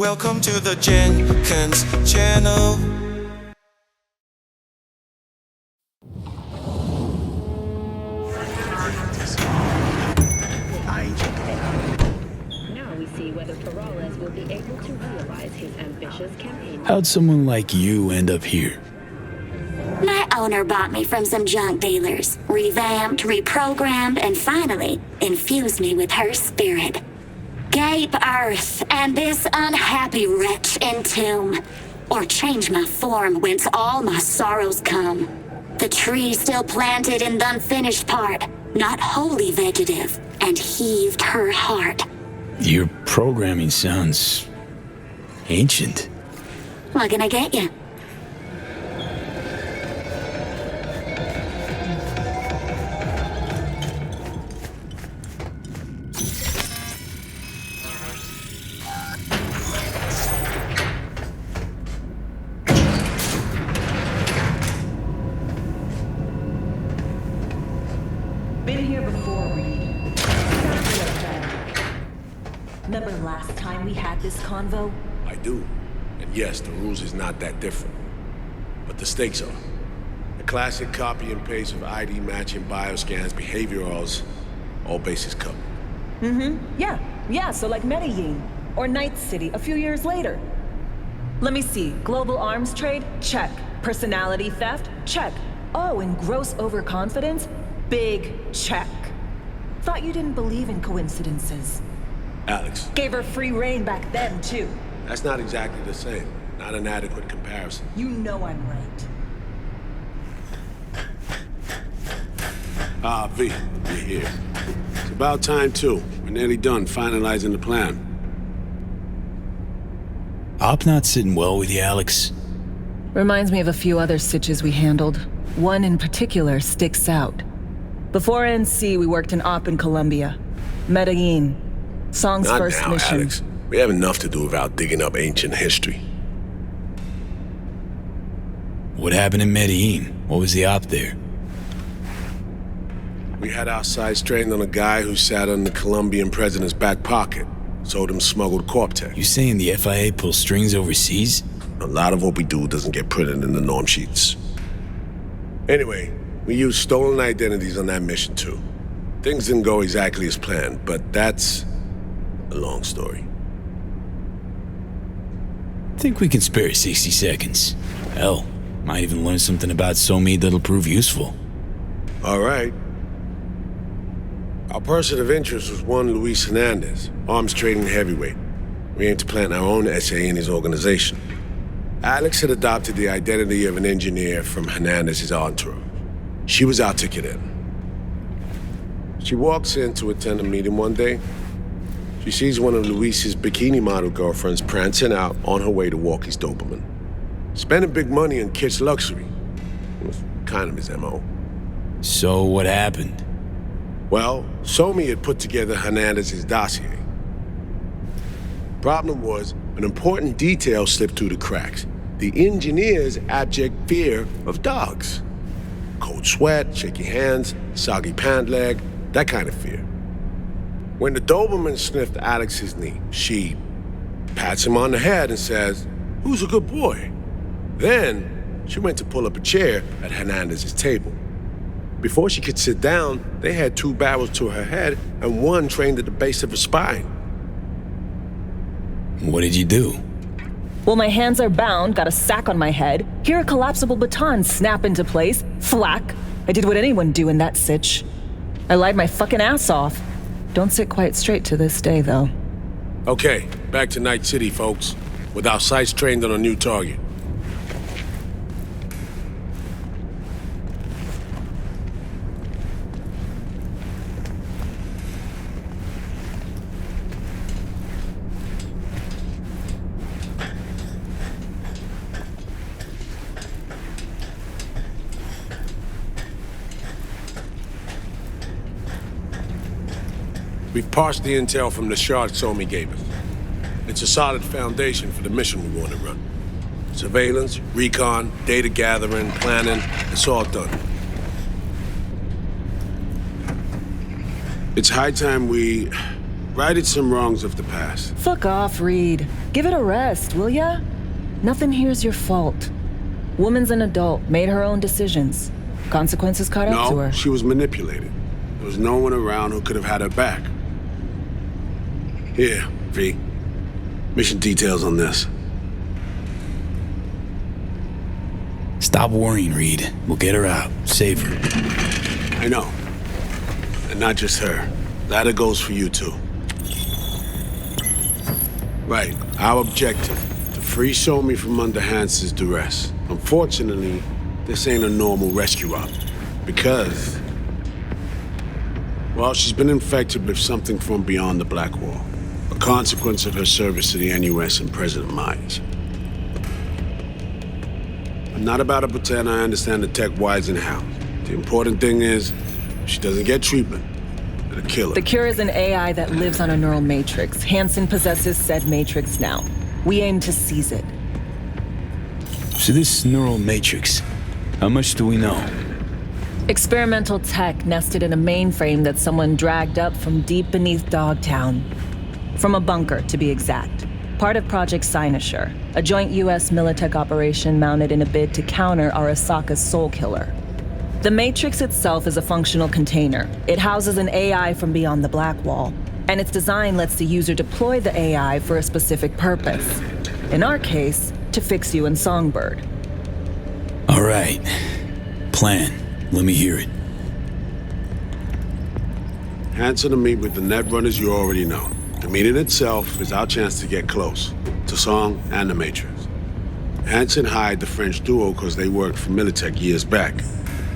Welcome to the Dzhenkins channel. Now we see whether Perales will be able to realize his ambitious campaign. How'd someone like you end up here? My owner bought me from some junk dealers, revamped, reprogrammed, and finally infused me with her spirit. Gape Earth and this unhappy wretch entomb, or change my form whence all my sorrows come. The tree still planted in the unfinished part, not wholly vegetative, and heaved her heart. Your programming sounds ancient. What can I get you? Been here before, Reed. Remember last time we had this convo? I do. And yes, the rules is not that different. But the stakes are. A classic copy and paste of ID matching bioscans, behaviorals, all bases covered. Yeah, so like Medellin, or Night City a few years later. Let me see, global arms trade? Check. Personality theft? Check. Oh, and gross overconfidence? Big check. Thought you didn't believe in coincidences. Alex, Gave her free reign back then, too. that's not exactly the same. Not an adequate comparison. You know I'm right. V, you're here. It's about time, too. We're nearly done finalizing the plan. Op not sitting well with you, Alex. Reminds me of a few other sitches we handled. One in particular sticks out. Before NC, we worked in Op in Colombia. Medellin. Song's Not first now, mission. Alex. We have enough to do without digging up ancient history. What happened in Medellin? What was the op there? We had our sights trained on a guy who sat on the Colombian president's back pocket. Sold him smuggled corp tech. You saying the FIA pulls strings overseas? A lot of what we do doesn't get printed in the norm sheets. Anyway, we used stolen identities on that mission too. Things didn't go exactly as planned, but that's a long story. Think we can spare 60 seconds. Hell, might even learn something about Somi that'll prove useful. All right. Our person of interest was one Luis Hernandez, arms trading heavyweight. We aimed to plant our own SA in his organization. Alex had adopted the identity of an engineer from Hernandez's entourage. She was our ticket in. She walks in to attend a meeting one day. She sees one of Luis's bikini model girlfriends prancing out on her way to walk his Doberman. Spending big money on kitsch luxury. It was kind of his MO. So what happened? Well, Somi had put together Hernandez's dossier. Problem was, an important detail slipped through the cracks. The engineer's abject fear of dogs. Cold sweat, shaky hands, soggy pant leg, that kind of fear. When the Doberman sniffed Alex's knee, she pats him on the head and says, "Who's a good boy?" Then she went to pull up a chair at Hernandez's table. Before she could sit down, they had two barrels to her head and one trained at the base of her spine. What did you do? Well, my hands are bound, got a sack on my head. Hear a collapsible baton snap into place. Thwack. I did what anyone do in that sitch. I lied my fucking ass off. Don't sit quite straight to this day, though. Okay, back to Night City, folks. With our sights trained on a new target. We've parsed the intel from the shard Somi gave us. It's a solid foundation for the mission we want to run. Surveillance, recon, data gathering, planning, it's all done. It's high time we righted some wrongs of the past. Fuck off, Reed. Give it a rest, will ya? Nothing here's your fault. Woman's an adult, made her own decisions. Consequences caught up to No, her. she was manipulated. There was no one around who could have had her back. Here, V. Mission details on this. Stop worrying, Reed. We'll get her out. Save her. I know. And not just her. That goes for you too. Right, our objective. To free Somi from under Hansen's duress. Unfortunately, this ain't a normal rescue op. Because... well, she's been infected with something from beyond the Black Wall. A consequence of her service to the NUS and President Myers. I'm not about to pretend I understand the tech whys and hows. The important thing is, if she doesn't get treatment, it'll kill her. The cure is an AI that lives on a neural matrix. Hansen possesses said matrix now. We aim to seize it. So this neural matrix, how much do we know? Experimental tech nested in a mainframe that someone dragged up from deep beneath Dogtown. From a bunker, to be exact. Part of Project Cynosure, a joint US Militech operation mounted in a bid to counter Arasaka's Soul Killer. The Matrix itself is a functional container. It houses an AI from beyond the Black Wall, and its design lets the user deploy the AI for a specific purpose. In our case, to fix you and Songbird. All right. Plan. Let me hear it. Hansen to meet with the Netrunners you already know. The meeting itself is our chance to get close, to Song and the Matrix. Hansen hired the French duo because they worked for Militech years back.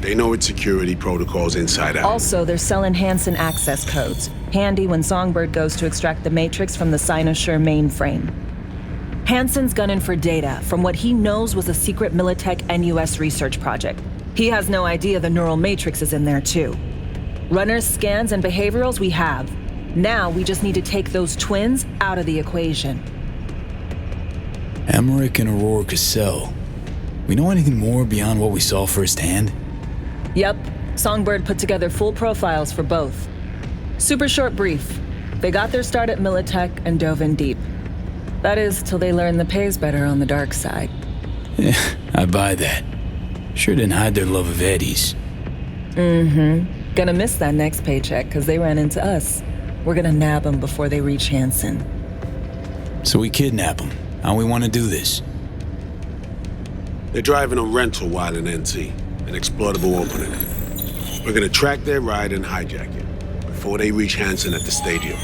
They know its security protocols inside out. Also, they're selling Hansen access codes, handy when Songbird goes to extract the Matrix from the Cynosure mainframe. Hansen's gunning for data from what he knows was a secret Militech NUS research project. He has no idea the neural matrix is in there too. Runners, scans, and behaviorals we have. Now we just need to take those twins out of the equation. Emmerich and Aurora Cassell. We know anything more beyond what we saw firsthand? Yep, Songbird put together full profiles for both. Super short brief. They got their start at Militech and dove in deep. That is, till they learned the pay's better on the dark side. Yeah, I buy that. Sure didn't hide their love of Eddie's. Gonna miss that next paycheck, cause they ran into us. We're gonna nab them before they reach Hansen. So we kidnap them. How we want to do this? They're driving a rental while in NT, an exploitable opening. We're gonna track their ride and hijack it before they reach Hansen at the stadium.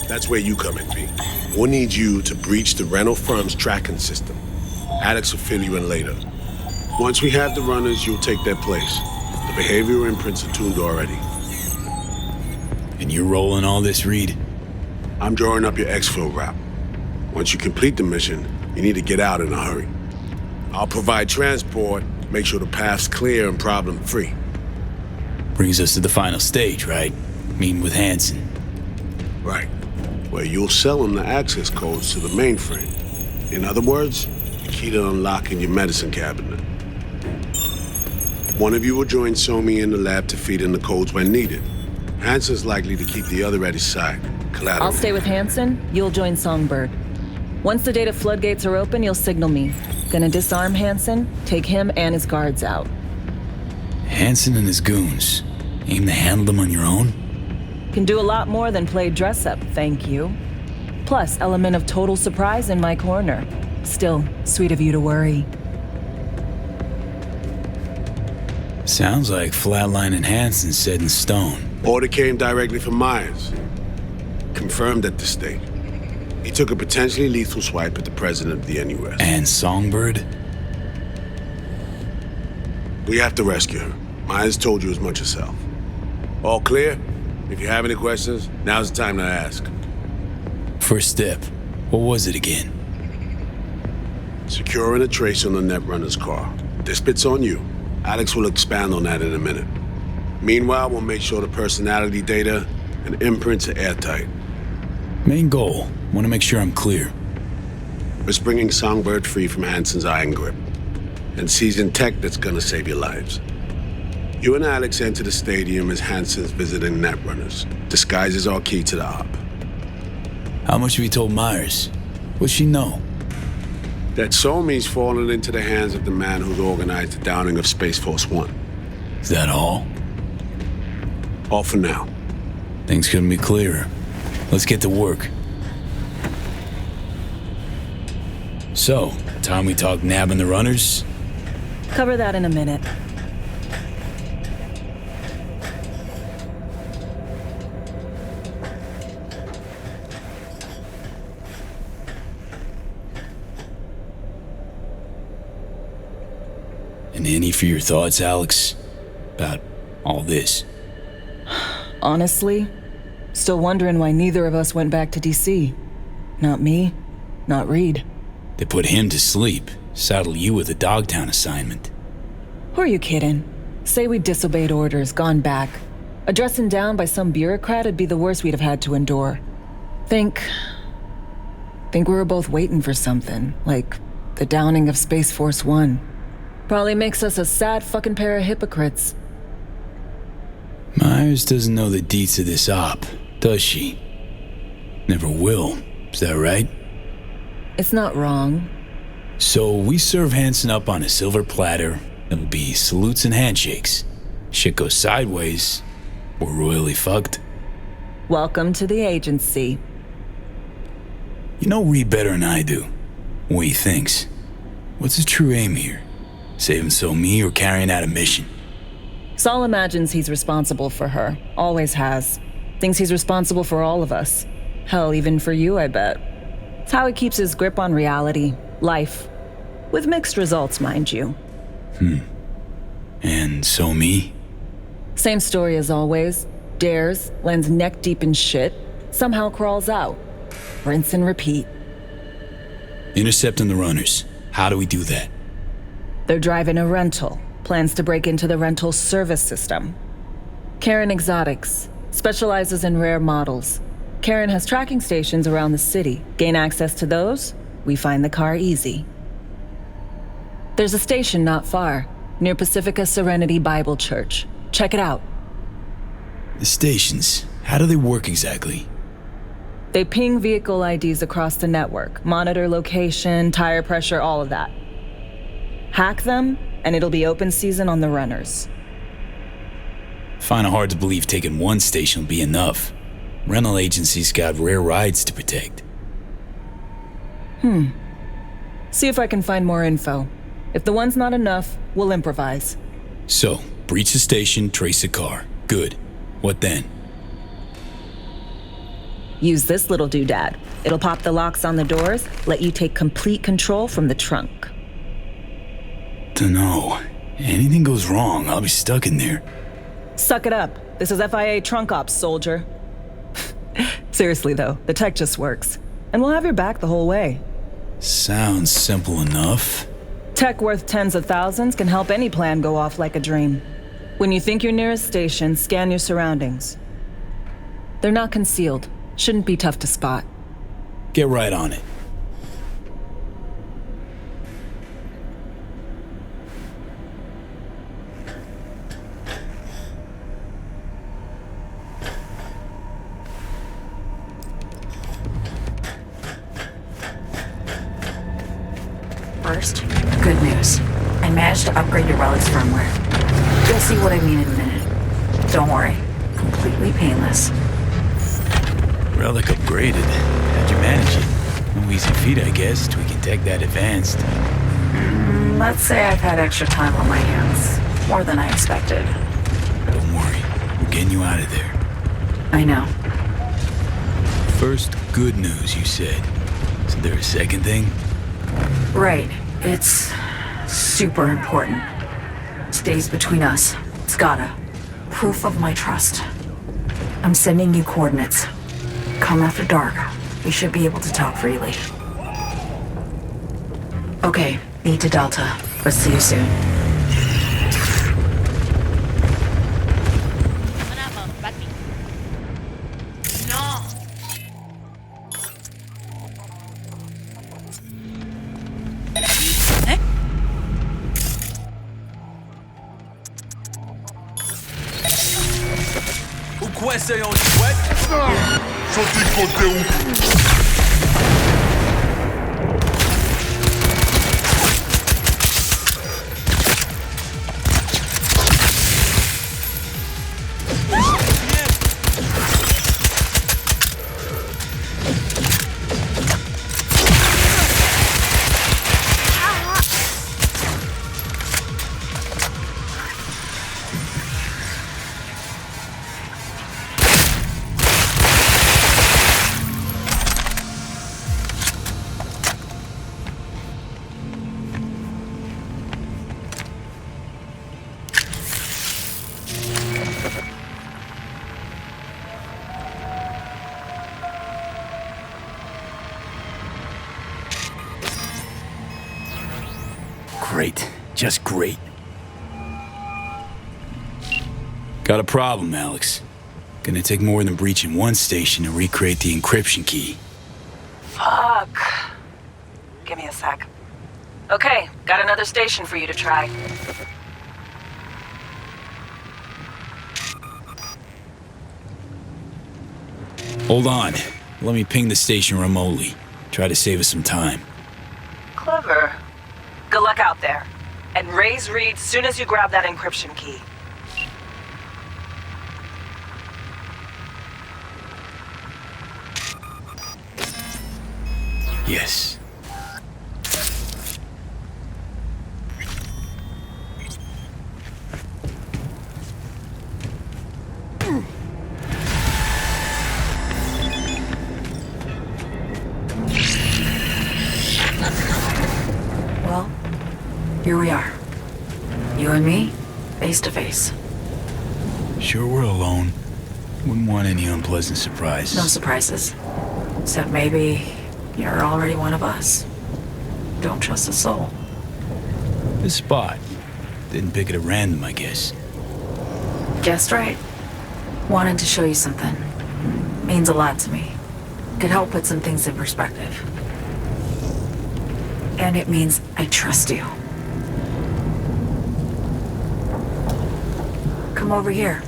That's where you come in, V. We'll need you to breach the rental firm's tracking system. Alex will fill you in later. Once we have the runners, you'll take their place. The behavioral imprints are tuned already. And you're rolling all this, Reed? I'm drawing up your exfil route. Once you complete the mission, you need to get out in a hurry. I'll provide transport, make sure the path's clear and problem-free. Brings us to the final stage, right? Meeting with Hansen. Right. Where you'll sell him the access codes to the mainframe. In other words, the key to unlocking your medicine cabinet. One of you will join Somi in the lab to feed in the codes when needed. Hansen's likely to keep the other at his side. Collateral. I'll stay with Hansen, you'll join Songbird. Once the data floodgates are open, you'll signal me. Gonna disarm Hansen, take him and his guards out. Hansen and his goons. Aim to handle them on your own? Can do a lot more than play dress-up, thank you. Plus, element of total surprise in my corner. Still, sweet of you to worry. Sounds like Flatline and Hansen set in stone. Order came directly from Myers. Confirmed at the state. He took a potentially lethal swipe at the president of the NUS. And Songbird? We have to rescue her. Myers told you as much herself. All clear? If you have any questions, now's the time to ask. First step. What was it again? Securing a trace on the Netrunner's car. This bit's on you. Alex will expand on that in a minute. Meanwhile, we'll make sure the personality data and imprints are airtight. Main goal. Want to make sure I'm clear. We're bringing Songbird free from Hansen's iron grip. And seizing tech that's gonna save your lives. You and Alex enter the stadium as Hansen's visiting Netrunners. Disguise is our key to the op. How much have you told Myers? What's she know? That Somi's fallen into the hands of the man who's organized the downing of Space Force One. Is that all? All for now. Things couldn't be clearer. Let's get to work. So, time we talk nabbing the runners? Cover that in a minute. And any for your thoughts, Alex? About all this? Honestly, still wondering why neither of us went back to DC. Not me, not Reed. They put him to sleep, saddle you with a Dogtown assignment. Who are you kidding? Say we disobeyed orders, gone back. A dressing down by some bureaucrat would be the worst we'd have had to endure. Think we were both waiting for something, like the downing of Space Force One. Probably makes us a sad fucking pair of hypocrites. Myers doesn't know the deets of this op, does she? Never will, is that right? It's not wrong. So we serve Hansen up on a silver platter. It'll be salutes and handshakes. Shit goes sideways, we're royally fucked. Welcome to the agency. You know Reed better than I do. What he thinks. What's his true aim here? Saving me or carrying out a mission? Saul imagines he's responsible for her. Always has. Thinks he's responsible for all of us. Hell, even for you, I bet. It's how he keeps his grip on reality, life. With mixed results, mind you. And me? Same story as always. Dares, lands neck deep in shit, somehow crawls out. Rinse and repeat. Intercepting the runners. How do we do that? They're driving a rental. Plans to break into the rental service system. Karen Exotics specializes in rare models. Karen has tracking stations around the city. Gain access to those, we find the car easy. There's a station not far, near Pacifica Serenity Bible Church. Check it out. The stations, how do they work exactly? They ping vehicle IDs across the network, monitor location, tire pressure, all of that. Hack them, and it'll be open season on the runners. Find it hard to believe taking one station will be enough. Rental agencies got rare rides to protect. See if I can find more info. If the one's not enough, we'll improvise. So, breach the station, trace the car. Good. What then? Use this little doodad. It'll pop the locks on the doors, let you take complete control from the trunk. Dunno. Anything goes wrong, I'll be stuck in there. Suck it up. This is FIA trunk ops, soldier. Seriously though, the tech just works. And we'll have your back the whole way. Sounds simple enough. Tech worth tens of thousands can help any plan go off like a dream. When you think you're near a station, scan your surroundings. They're not concealed. Shouldn't be tough to spot. Get right on it. First, good news. I managed to upgrade your relic's firmware. You'll see what I mean in a minute. Don't worry. Completely painless. Relic upgraded. How'd you manage it? No easy feat, I guess, tweaking tech that advanced. Let's say I've had extra time on my hands. More than I expected. Don't worry. We're getting you out of there. I know. First, good news, you said. Is there a second thing? Right. It's super important. Stays between us. It's gotta. Proof of my trust. I'm sending you coordinates. Come after dark. We should be able to talk freely. Okay, need to Delta. Let's see you soon. Essaye en chouette. Senti côté où? Great. Just great. Got a problem, Alex. Gonna take more than breaching one station to recreate the encryption key. Fuck. Give me a sec. Okay, got another station for you to try. Hold on. Let me ping the station remotely. Try to save us some time. Clever. Good luck out there. And raise Reed soon as you grab that encryption key. Yes. Well, here we are. You and me, face to face. Sure we're alone. Wouldn't want any unpleasant surprises. No surprises. Except maybe you're already one of us. Don't trust a soul. This spot. Didn't pick it at random, I guess. Guessed right. Wanted to show you something. Means a lot to me. Could help put some things in perspective. And it means I trust you. Come over here.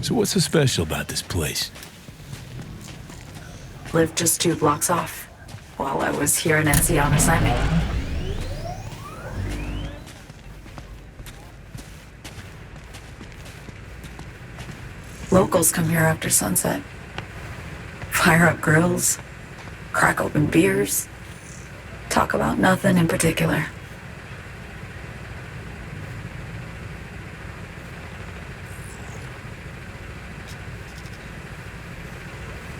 So what's so special about this place? Lived just 2 blocks off while I was here in NC on assignment. Locals come here after sunset. Fire up grills, crack open beers, talk about nothing in particular.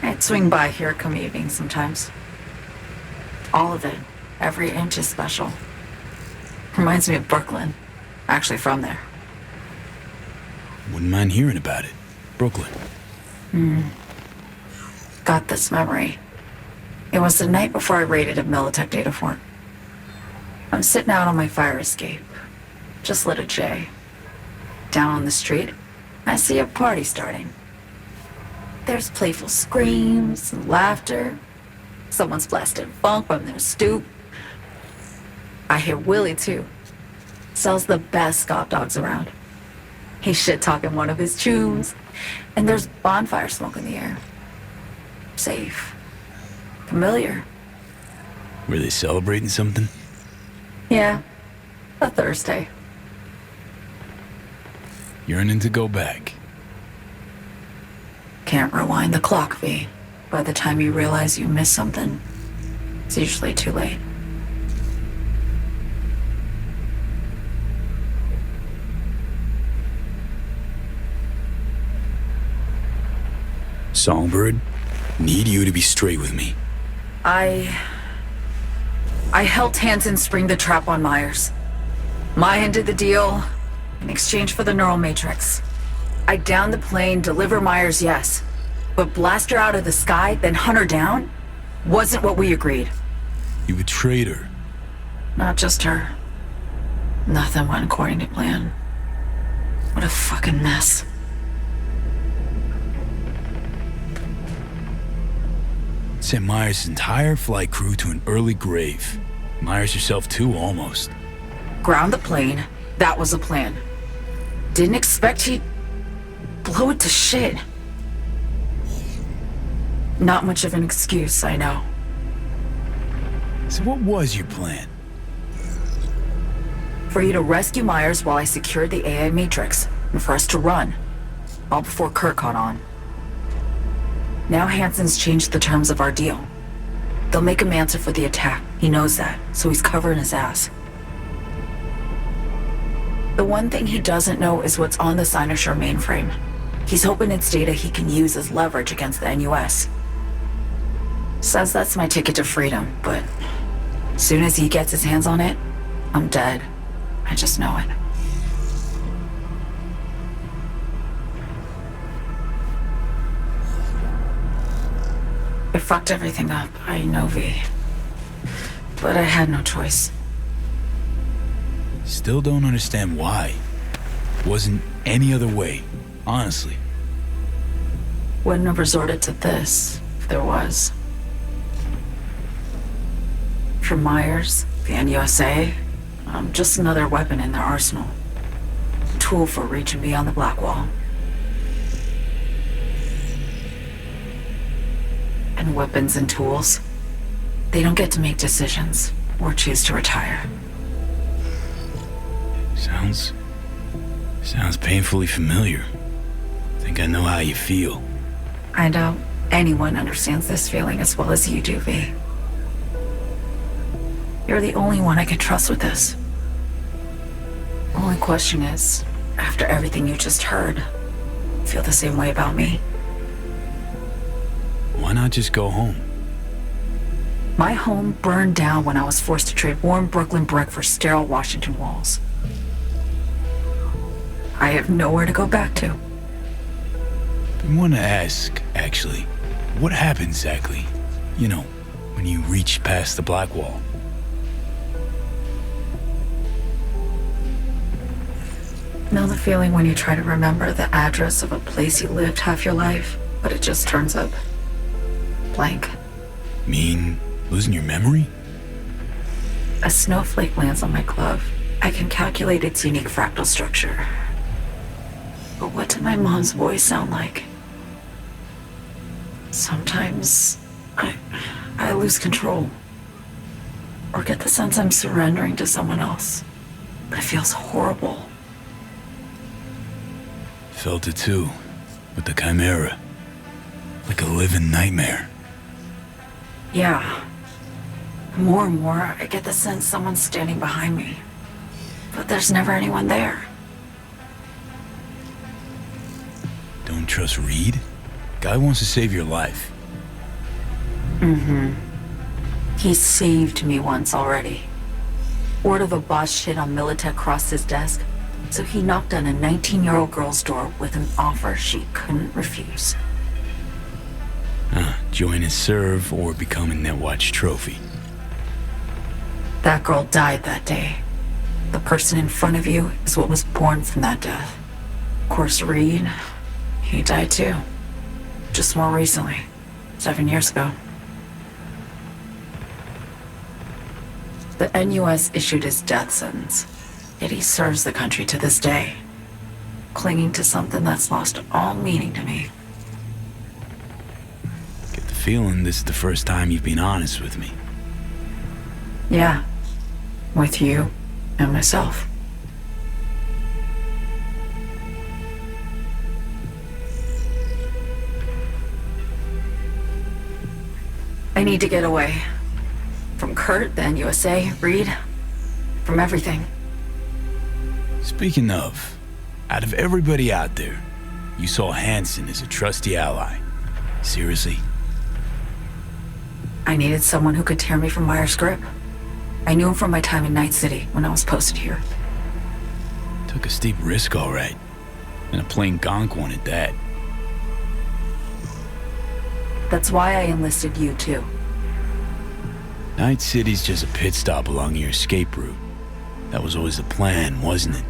I'd swing by here come evening sometimes. All of it, every inch is special. Reminds me of Brooklyn. Actually from there. Wouldn't mind hearing about it. Brooklyn. Got this memory. It was the night before I raided a Militech data fort. I'm sitting out on my fire escape. Just lit a J. Down on the street, I see a party starting. There's playful screams and laughter. Someone's blasting funk from their stoop. I hear Willie, too. Sells the best scop dogs around. He's shit-talking one of his tunes. And there's bonfire smoke in the air. Safe. Familiar. Were they celebrating something? Yeah. A Thursday. Yearning to go back. Can't rewind the clock, V. By the time you realize you missed something, it's usually too late. Songbird, need you to be straight with me. I helped Hansen spring the trap on Myers. Maya did the deal in exchange for the neural matrix. I downed the plane, deliver Myers, yes. But blast her out of the sky, then hunt her down? Wasn't what we agreed. You betrayed her. Not just her. Nothing went according to plan. What a fucking mess. Sent Myers' entire flight crew to an early grave. Myers herself too, almost. Ground the plane. That was the plan. Didn't expect he'd blow it to shit. Not much of an excuse, I know. So what was your plan? For you to rescue Myers while I secured the AI Matrix, and for us to run. All before Kurt caught on. Now Hansen's changed the terms of our deal. They'll make him answer for the attack. He knows that, so he's covering his ass. The one thing he doesn't know is what's on the Cynosure mainframe. He's hoping it's data he can use as leverage against the NUS. Says that's my ticket to freedom, but as soon as he gets his hands on it, I'm dead. I just know it. It fucked everything up, I know, V. But I had no choice. Still don't understand why. Wasn't any other way, honestly. Wouldn't have resorted to this, if there was. For Myers, the NUSA, I'm just another weapon in their arsenal. A tool for reaching beyond the Black Wall. And weapons and tools, they don't get to make decisions or choose to retire. Sounds painfully familiar. Think I know how you feel. I doubt anyone understands this feeling as well as you do, V. You're the only one I can trust with this. Only question is, after everything you just heard, feel the same way about me? Why not just go home? My home burned down when I was forced to trade warm Brooklyn brick for sterile Washington walls. I have nowhere to go back to. I want to ask, actually, what happened exactly? You know, when you reached past the Black Wall. Know the feeling when you try to remember the address of a place you lived half your life, but it just turns up blank. Mean losing your memory? A snowflake lands on my glove. I can calculate its unique fractal structure. But what did my mom's voice sound like? Sometimes I lose control. Or get the sense I'm surrendering to someone else. But it feels horrible. Felt it too, with the Chimera. Like a living nightmare. Yeah. More and more, I get the sense someone's standing behind me. But there's never anyone there. Don't trust Reed? Guy wants to save your life. He saved me once already. Word of a boss shit on Militech crossed his desk, so he knocked on a 19-year-old girl's door with an offer she couldn't refuse. Join his serve or become a Netwatch trophy. That girl died that day. The person in front of you is what was born from that death. Of course, Reed, he died too. Just more recently. 7 years ago. The NUS issued his death sentence, yet he serves the country to this day, clinging to something that's lost all meaning to me. Get the feeling this is the first time you've been honest with me. Yeah, with you and myself. I need to get away. From Kurt, the NUSA, Reed, from everything. Speaking of, out of everybody out there, you saw Hansen as a trusty ally. Seriously? I needed someone who could tear me from Myers' grip. I knew him from my time in Night City when I was posted here. Took a steep risk, all right. And a plain gonk one at that. That's why I enlisted you, too. Night City's just a pit stop along your escape route. That was always the plan, wasn't it?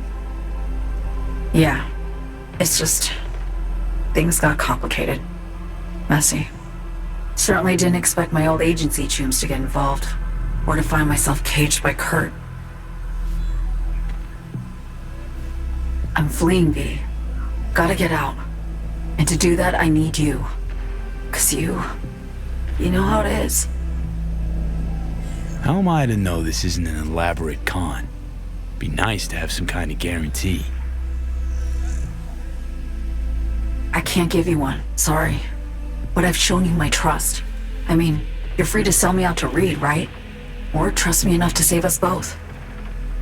Yeah. It's just... things got complicated. Messy. Certainly didn't expect my old agency chooms to get involved. Or to find myself caged by Kurt. I'm fleeing, V. Gotta get out. And to do that, I need you. 'Cause you know how it is. How am I to know this isn't an elaborate con? Be nice to have some kind of guarantee. I can't give you one, sorry. But I've shown you my trust. I mean, you're free to sell me out to Reed, right? Or trust me enough to save us both.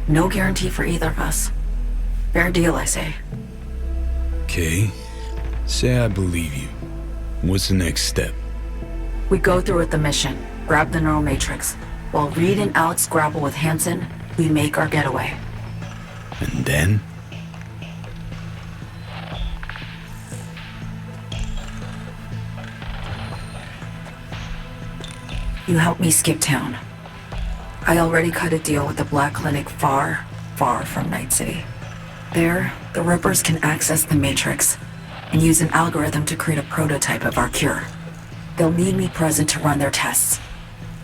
No guarantee for either of us. Fair deal, I say. Okay. Say I believe you. What's the next step? We go through with the mission, grab the neural matrix. While Reed and Alex grapple with Hansen, we make our getaway. And then? You help me skip town. I already cut a deal with the Black Clinic far, far from Night City. There, the Rippers can access the Matrix and use an algorithm to create a prototype of our cure. They'll need me present to run their tests.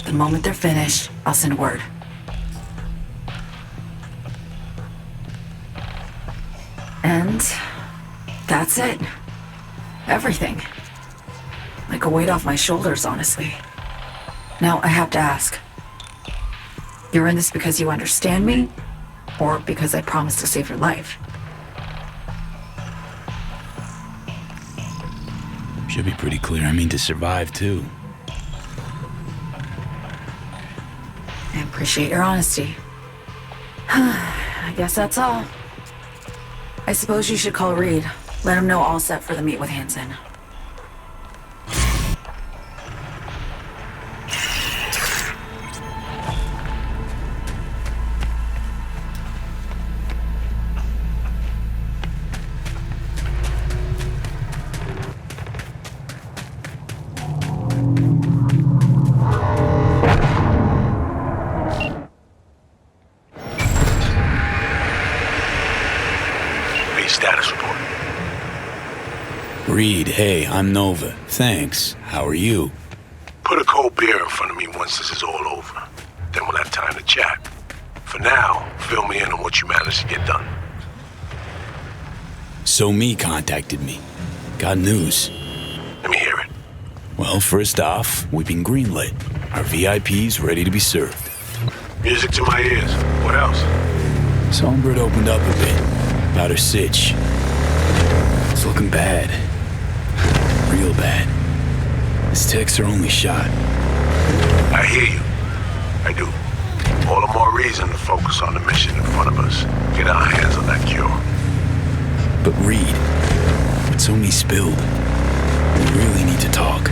The moment they're finished, I'll send word. And that's it. Everything. Like a weight off my shoulders, honestly. Now I have to ask. You're in this because you understand me? Or because I promised to save your life? Should be pretty clear. I mean to survive, too. I appreciate your honesty. I guess that's all. I suppose you should call Reed. Let him know all set for the meet with Hansen. Status report. Reed, hey, I'm Nova. Thanks. How are you? Put a cold beer in front of me once this is all over. Then we'll have time to chat. For now, fill me in on what you managed to get done. So Me contacted me. Got news. Let me hear it. Well, first off, we've been greenlit. Our VIP's ready to be served. Music to my ears. What else? Songbird opened up a bit. About her sitch. It's looking bad. Real bad. This tech's her only shot. I hear you. I do. All the more reason to focus on the mission in front of us. Get our hands on that cure. But Reed, what's only spilled? We really need to talk.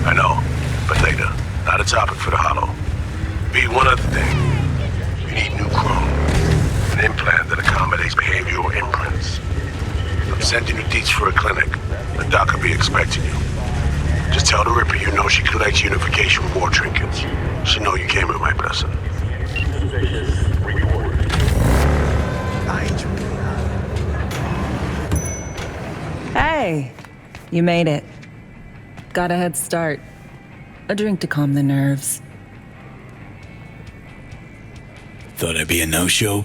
I know, but later. Not a topic for the hollow. Be one other thing. You need new chrome. An implant that accommodates behavioral imprints. I'm sending you deets for a clinic. The doc will be expecting you. Just tell the Ripper you know she collects unification reward trinkets. She'll know you came with my blessing. Hey, you made it. Got a head start. A drink to calm the nerves. Thought I'd be a no-show?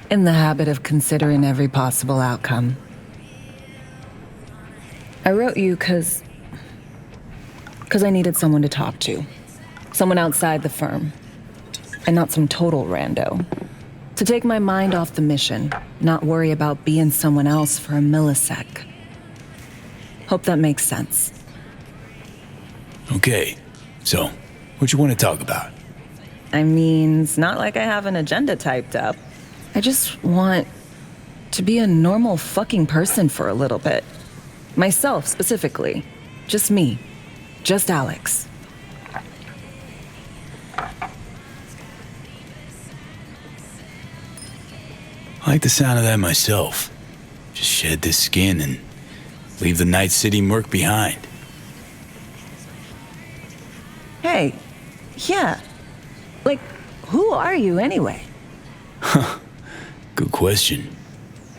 In the habit of considering every possible outcome. I wrote you because I needed someone to talk to. Someone outside the firm. And not some total rando. To take my mind off the mission, not worry about being someone else for a millisec. Hope that makes sense. Okay, so, what you want to talk about? I mean, it's not like I have an agenda typed up. I just want to be a normal fucking person for a little bit. Myself, specifically. Just me. Just Alex. I like the sound of that myself. Just shed this skin and leave the Night City murk behind. Hey, yeah. Like, who are you anyway? Good question.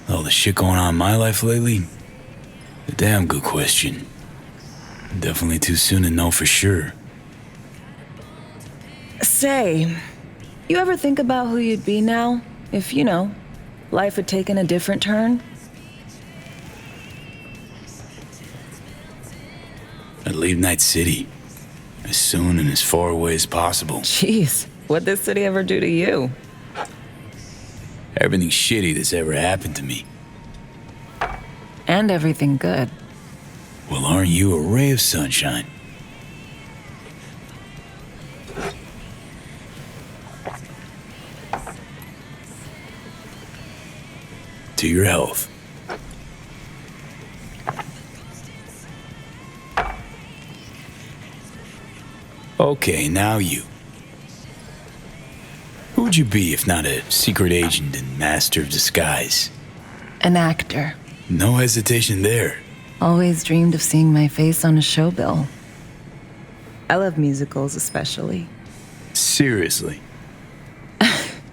All the shit going on in my life lately? A damn good question. Definitely too soon to know for sure. Say, you ever think about who you'd be now if, life had taken a different turn? I'd leave Night City as soon and as far away as possible. Jeez, what'd this city ever do to you? Everything shitty that's ever happened to me. And everything good. Well, aren't you a ray of sunshine? To your health. Okay, now you. Who would you be if not a secret agent and master of disguise? An actor. No hesitation there. Always dreamed of seeing my face on a show bill. I love musicals especially. Seriously.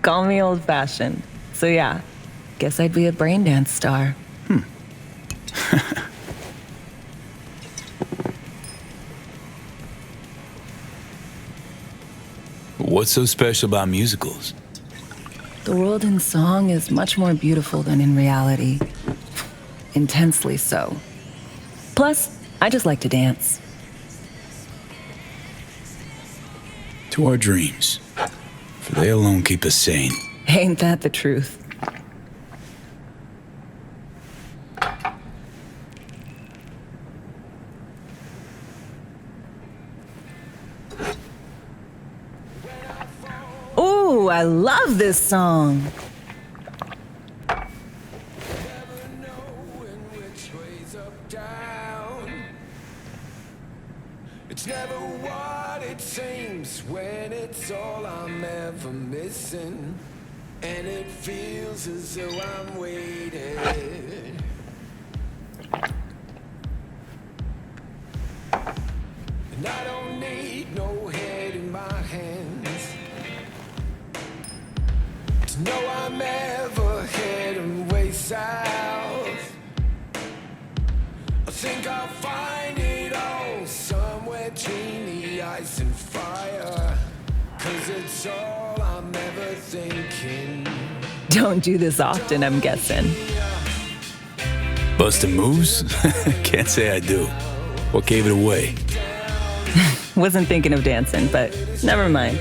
Call me old-fashioned. So yeah, guess I'd be a braindance star. What's so special about musicals? The world in song is much more beautiful than in reality. Intensely so. Plus, I just like to dance. To our dreams. For they alone keep us sane. Ain't that the truth? Ooh, I love this song. It's never what it seems when it's all I'm ever missing. And it feels as though I'm waiting. And I don't need no head in my hands to know I'm ever heading way south. I think I'll find it all somewhere between the ice and fire. 'Cause it's all I'm ever thinking. Don't do this often, I'm guessing. Bustin' moves? Can't say I do. What gave it away? Wasn't thinking of dancing, but never mind.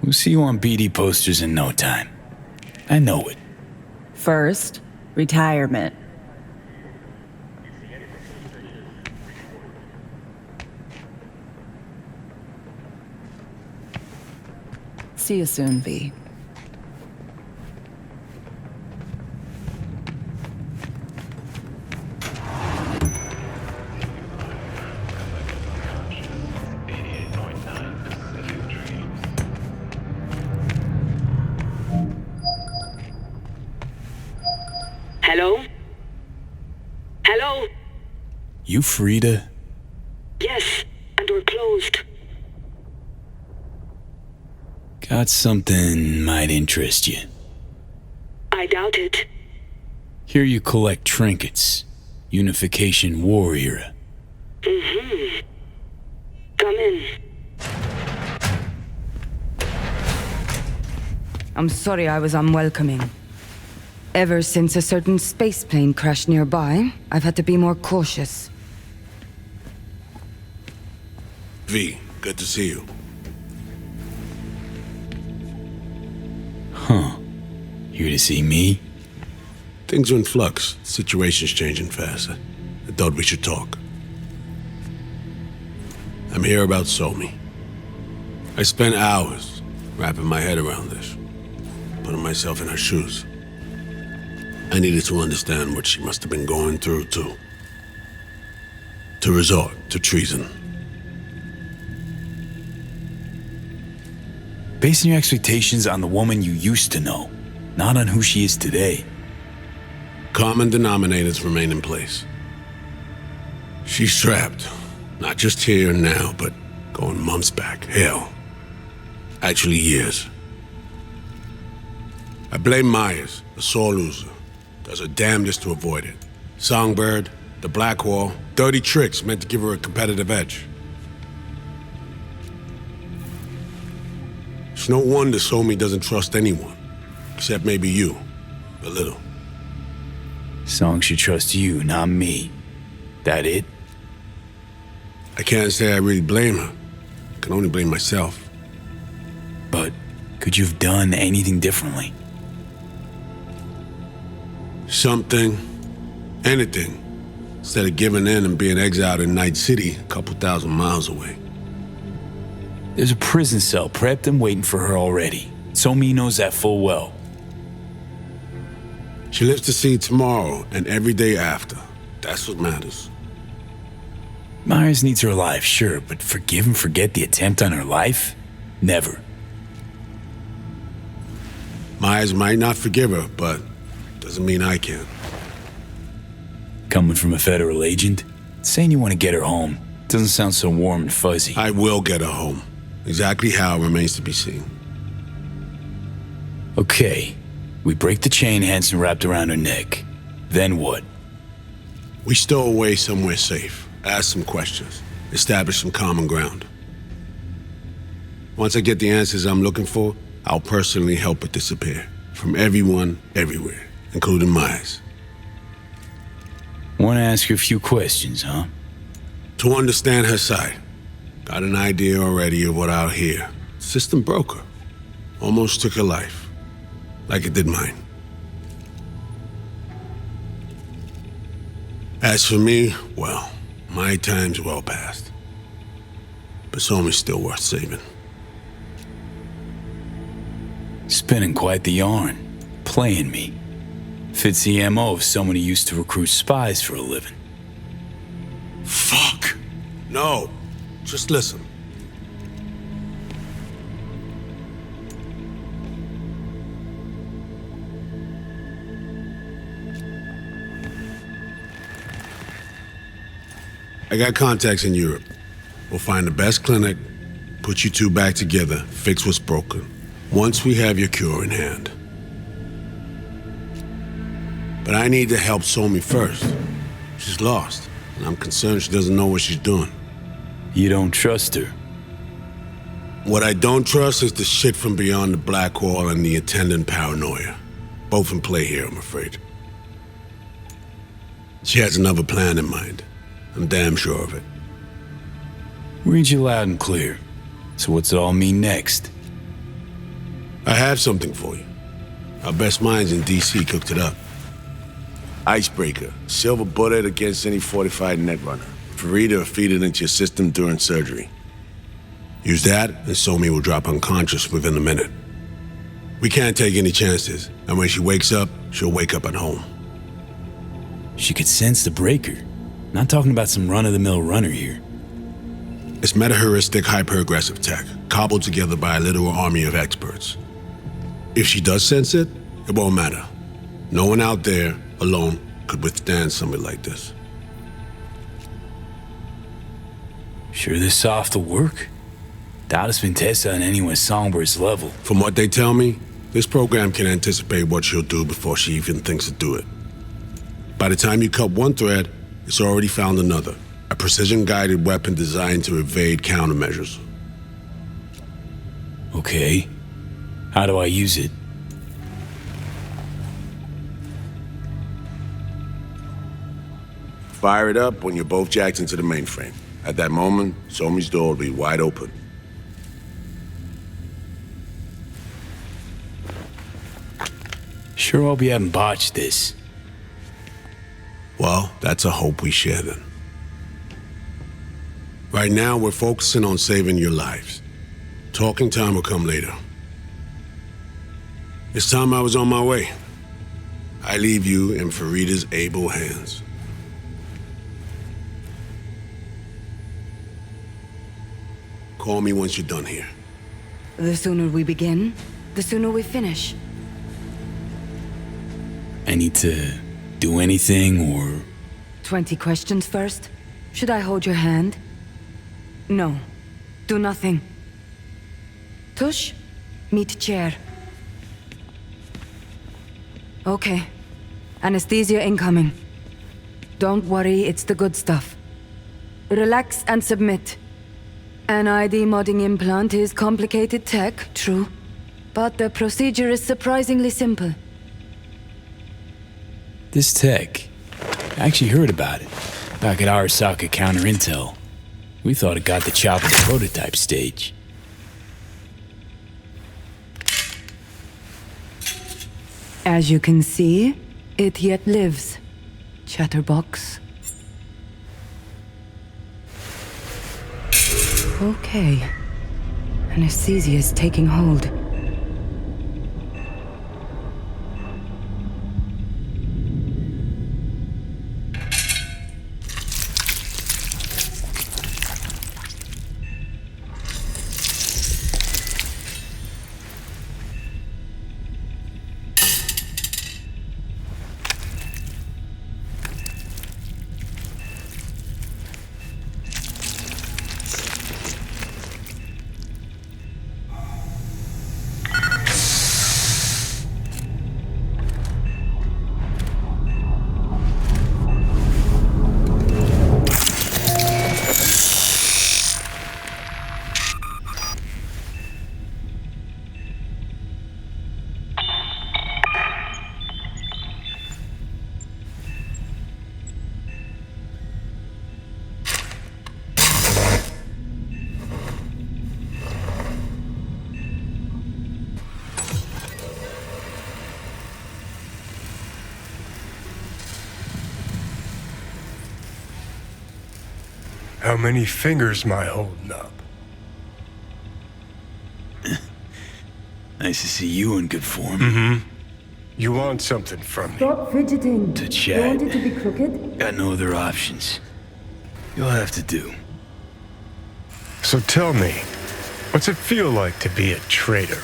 We'll see you on BD posters in no time. I know it. First, retirement. See you soon, V. Hello? Hello? You Frida? Yes, and we're closed. Got something might interest you. I doubt it. Here you collect trinkets. Unification War era. Mm-hmm. Come in. I'm sorry I was unwelcoming. Ever since a certain space plane crashed nearby, I've had to be more cautious. V, good to see you. Huh. Here to see me? Things are in flux. Situation's changing fast. I thought we should talk. I'm here about Somi. I spent hours wrapping my head around this, putting myself in her shoes. I needed to understand what she must have been going through, too. To resort to treason. Basing your expectations on the woman you used to know, not on who she is today. Common denominators remain in place. She's trapped, not just here and now, but going months back. Hell, actually years. I blame Myers, the sore loser. Does her damnedest to avoid it. Songbird, The Blackwall. Dirty tricks meant to give her a competitive edge. It's no wonder Somi doesn't trust anyone. Except maybe you. A little. Song should trust you, not me. That it? I can't say I really blame her. I can only blame myself. But could you have done anything differently? Something. Anything. Instead of giving in and being exiled in Night City, a couple thousand miles away. There's a prison cell prepped and waiting for her already. Somi knows that full well. She lives to see tomorrow and every day after. That's what matters. Myers needs her alive, sure, but forgive and forget the attempt on her life? Never. Myers might not forgive her, but doesn't mean I can. Coming from a federal agent, saying you want to get her home doesn't sound so warm and fuzzy. I will get her home. Exactly how remains to be seen. Okay, we break the chain Hansen wrapped around her neck. Then what? We stow away somewhere safe, ask some questions, establish some common ground. Once I get the answers I'm looking for, I'll personally help her disappear. From everyone, everywhere, including Myers. Want to ask her a few questions, huh? To understand her side. Got an idea already of what I'll hear. System broke her. Almost took her life. Like it did mine. As for me, well, my time's well past. But Somi's still worth saving. Spinning quite the yarn. Playing me. Fits the MO of someone who used to recruit spies for a living. Fuck! No. Just listen. I got contacts in Europe. We'll find the best clinic, put you two back together, fix what's broken. Once we have your cure in hand. But I need to help Somi first. She's lost, and I'm concerned she doesn't know what she's doing. You don't trust her? What I don't trust is the shit from beyond the Blackwall and the attendant paranoia. Both in play here, I'm afraid. She has another plan in mind. I'm damn sure of it. Read you loud and clear. So what's it all mean next? I have something for you. Our best minds in DC cooked it up. Icebreaker. Silver bullet against any fortified netrunner. Farida will feed it into your system during surgery. Use that, and Somi will drop unconscious within a minute. We can't take any chances, and when she wakes up, she'll wake up at home. She could sense the breaker. Not talking about some run-of-the-mill runner here. It's meta-heuristic hyper-aggressive tech, cobbled together by a literal army of experts. If she does sense it, it won't matter. No one out there, alone, could withstand something like this. Sure this soft will work? Doubt it's been tested on anyone Songbird's level. From what they tell me, this program can anticipate what she'll do before she even thinks to do it. By the time you cut one thread, it's already found another. A precision-guided weapon designed to evade countermeasures. Okay. How do I use it? Fire it up when you're both jacked into the mainframe. At that moment, Somi's door will be wide open. Sure hope you haven't botched this. Well, that's a hope we share then. Right now, we're focusing on saving your lives. Talking time will come later. It's time I was on my way. I leave you in Farida's able hands. Call me once you're done here. The sooner we begin, the sooner we finish. I need to do anything or... 20 questions first? Should I hold your hand? No. Do nothing. Tush, meet chair. Okay. Anesthesia incoming. Don't worry, it's the good stuff. Relax and submit. An ID modding implant is complicated tech, true. But the procedure is surprisingly simple. This tech, I actually heard about it back at Arasaka Counter Intel. We thought it got the chop at the prototype stage. As you can see, it yet lives. Chatterbox. Okay. Anesthesia is taking hold. How many fingers am I holding up? Nice to see you in good form. You want something from me? Stop fidgeting. To You chat. want it to be crooked? Got no other options. You'll have to do. So tell me, what's it feel like to be a traitor?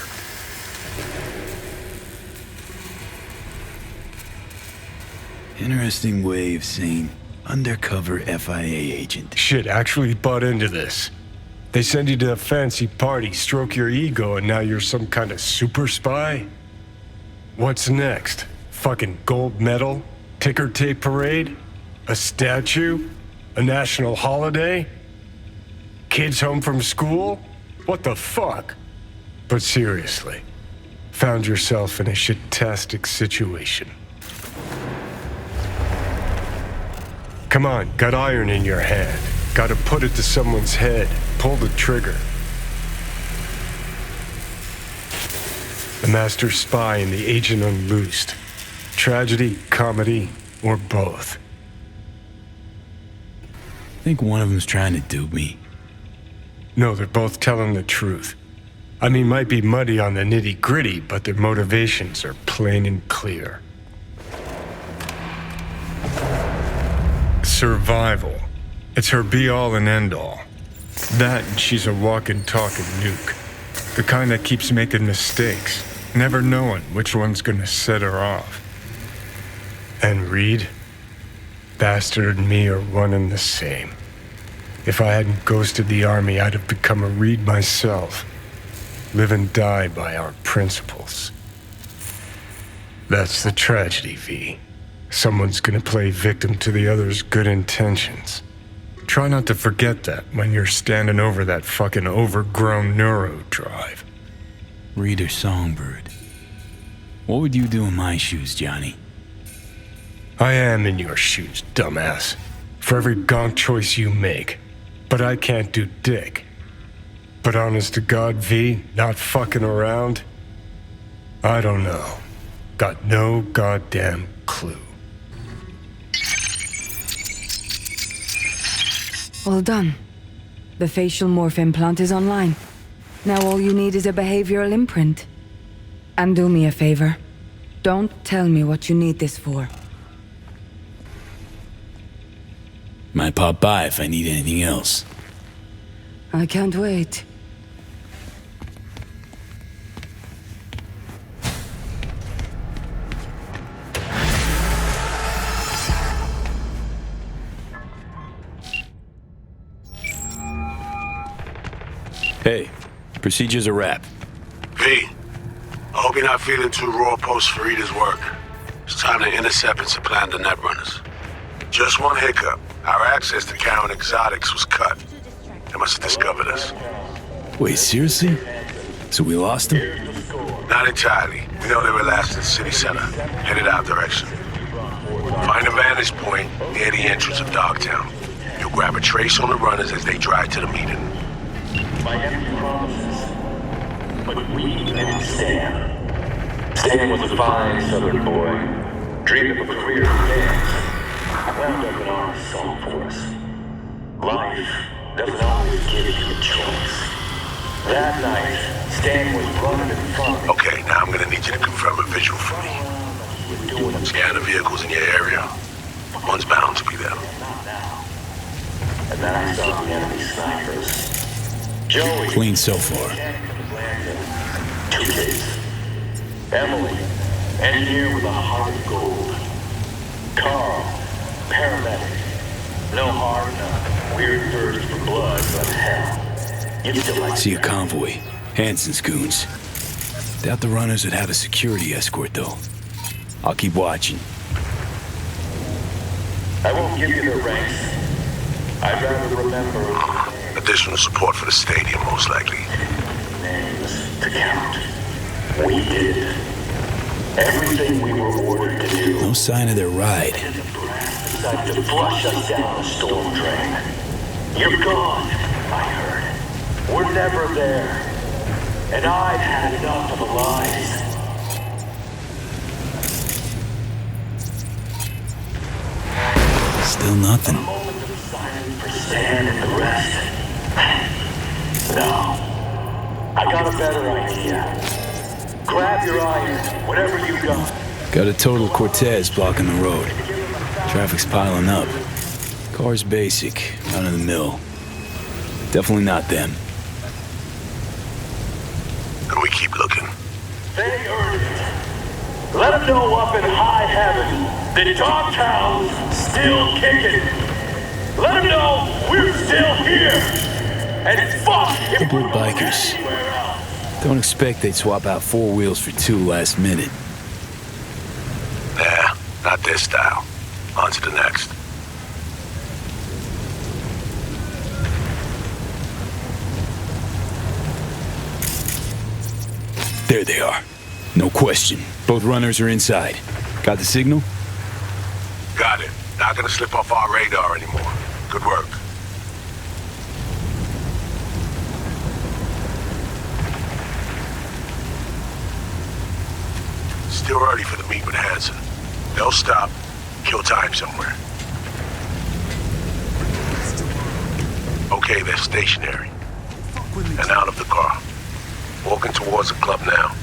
Interesting way of saying undercover FIA agent. Shit, actually butt into this. They send you to a fancy party, stroke your ego, and now you're some kind of super spy? What's next? Fucking gold medal? Ticker tape parade? A statue? A national holiday? Kids home from school? What the fuck? But seriously, found yourself in a shit-tastic situation. Come on, got iron in your hand. Gotta put it to someone's head. Pull the trigger. The master spy and the agent unloosed. Tragedy, comedy, or both. Think one of them's trying to dupe me. No, they're both telling the truth. I mean, might be muddy on the nitty-gritty, but their motivations are plain and clear. Survival. It's her be-all and end-all. That and she's a walking, talking nuke. The kind that keeps making mistakes, never knowing which one's gonna set her off. And Reed? Bastard and me are one and the same. If I hadn't ghosted the army, I'd have become a Reed myself. Live and die by our principles. That's the tragedy, V. Someone's gonna play victim to the other's good intentions. Try not to forget that when you're standing over that fucking overgrown neuro drive. Reader Songbird. What would you do in my shoes, Johnny? I am in your shoes, dumbass. For every gonk choice you make. But I can't do dick. But honest to God, V, not fucking around? I don't know. Got no goddamn clue. All done. The facial morph implant is online. Now all you need is a behavioral imprint. And do me a favor. Don't tell me what you need this for. Might pop by if I need anything else. I can't wait. Hey, procedure's a wrap. V, I hope you're not feeling too raw post Farida's work. It's time to intercept and supplant the netrunners. Just one hiccup. Our access to Karen Exotics was cut. They must have discovered us. Wait, seriously? So we lost them? Not entirely. We know they were last in the city center, headed our direction. Find a vantage point near the entrance of Dogtown. You'll grab a trace on the runners as they drive to the meeting. My empty promises, but we didn't stand. Stan was a fine southern boy, dreamed of a career in dance. Wound up in our assault force. Life doesn't always give you a choice. That night, Stan was running in front. Okay, now I'm gonna need you to confirm a visual for me. Scan the vehicles in your area. One's bound to be them. And then I saw the enemy snipers. Joey. Clean so far. 2 kids. Emily, engineer with a heart of gold. Carl, paramedic. No heart, no weird thirst for blood, but hell. You still like See a convoy. Hansen's goons. Doubt the runners would have a security escort, though. I'll keep watching. I won't give you their ranks. I'd rather remember Additional support for the stadium, most likely. names to count. We did everything we were ordered to do. No sign of their ride. Decided to flush us down the storm drain. You're gone, I heard. We're never there. And I've had enough of the lies. Still nothing. A moment of silence for Stan and the rest. No. I got a better idea. Grab your iron, whatever you got. Got a total Cortez blocking the road. Traffic's piling up. Car's basic, run of the mill. Definitely not them. And we keep looking. They earned it. Let them know up in high heaven that Dogtown's still kicking. Let them know we're still here. And fuck if Couple we're of going bikers. anywhere else. Don't expect they'd swap out 4 wheels for 2 last minute. Nah, not this style. On to the next. There they are. No question. Both runners are inside. Got the signal? Got it. Not gonna slip off our radar anymore. Good work. Still early for the meet with Hansen. They'll stop, kill time somewhere. Okay, they're stationary. And out of the car. Walking towards the club now.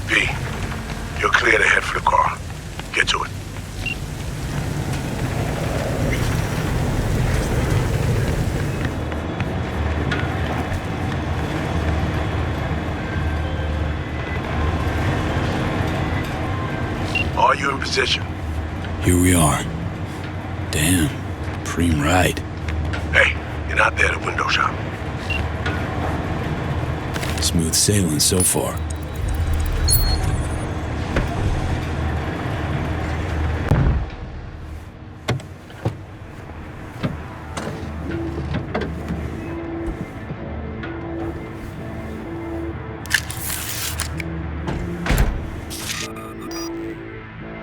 V, you're clear to head for the car. Get to it. Are you in position? Here we are. Damn. Preem ride. Hey, you're not there to window shop. Smooth sailing so far.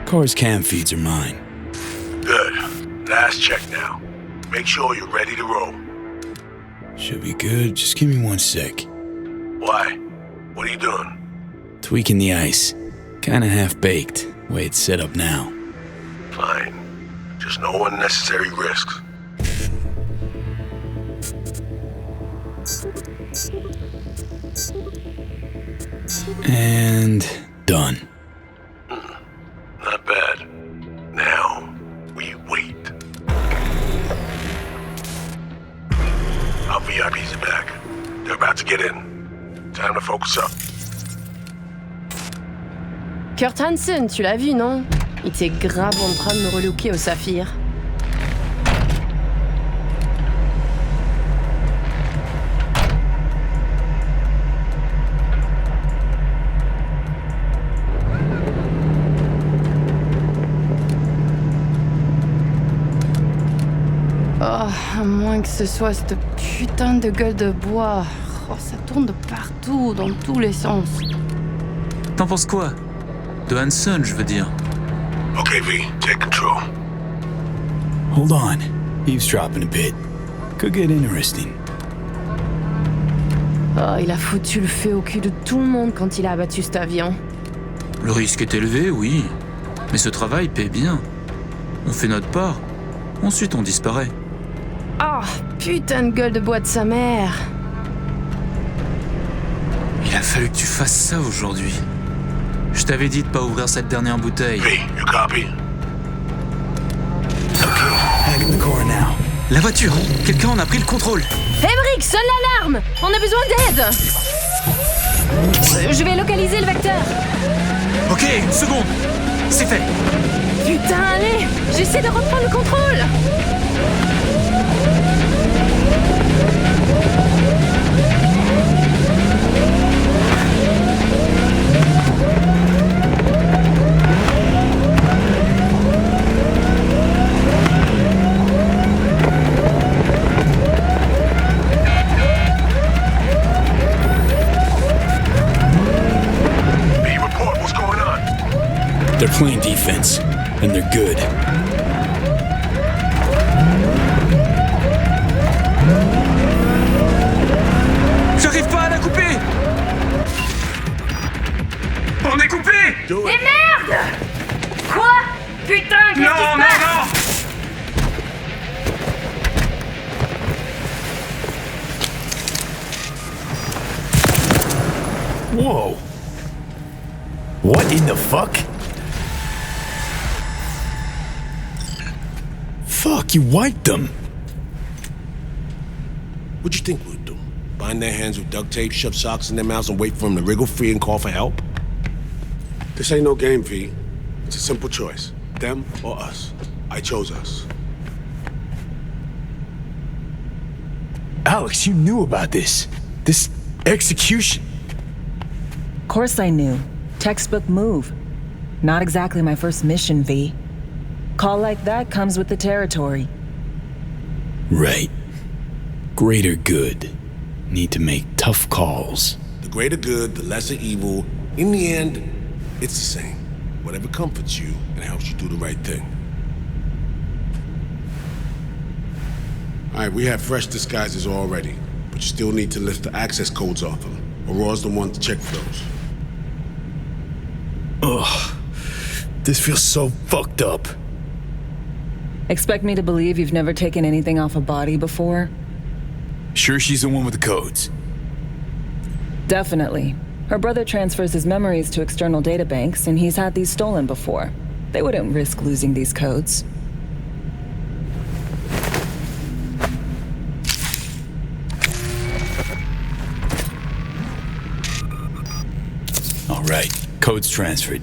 Car's cam feeds are mine. Good. Last check now. Make sure you're ready to roll. Should be good. Just give me 1 sec. Why? What are you doing? Tweaking the ice. Kinda half-baked, way it's set up now. Fine. Just no unnecessary risks. And done. Not bad. Now, we wait. Our VIPs are back. They're about to get in. Time to focus up. Kurt Hansen, tu l'as vu, non? Il était grave en train de me relooker au saphir. Oh, à moins que ce soit cette putain de gueule de bois. Oh, ça tourne de partout, dans tous les sens. T'en penses quoi? De Hanson, je veux dire. Okay, V, take control. Hold on. Eavesdropping a bit. Could get interesting. Oh, il a foutu le feu au cul de tout le monde quand il a abattu cet avion. Le risque est élevé, oui. Mais ce travail paie bien. On fait notre part. Ensuite, on disparaît. Oh, putain de gueule de bois de sa mère. Il a fallu que tu fasses ça aujourd'hui. Je t'avais dit de pas ouvrir cette dernière bouteille. V, you copy? Back in the car now. La voiture! Quelqu'un en a pris le contrôle! Emmerich, sonne l'alarme! On a besoin d'aide! Je vais localiser le vecteur. Ok, une seconde! C'est fait! Putain, allez! J'essaie de reprendre le contrôle! V, report, what's going on? They're playing defense, and they're good. J'arrive pas à la couper! On est coupé! Do it. Merde! Quoi? Putain, qu'est-ce qui se passe? Whoa! What in the fuck? Fuck, you wiped them! What'd you think we'd do? Bind their hands with duct tape, shove socks in their mouths, and wait for them to wriggle free and call for help? This ain't no game, V. It's a simple choice. Them or us. I chose us. Alex, you knew about this. This execution. Of course I knew. Textbook move. Not exactly my first mission, V. Call like that comes with the territory. Right. Greater good. Need to make tough calls. The greater good, the lesser evil. In the end, it's the same. Whatever comforts you and helps you do the right thing. Alright, we have fresh disguises already, but you still need to lift the access codes off them. Aurora's the one to check for those. Ugh. This feels so fucked up. Expect me to believe you've never taken anything off a body before? Sure she's the one with the codes? Definitely. Her brother transfers his memories to external databanks, and he's had these stolen before. They wouldn't risk losing these codes. All right, codes transferred.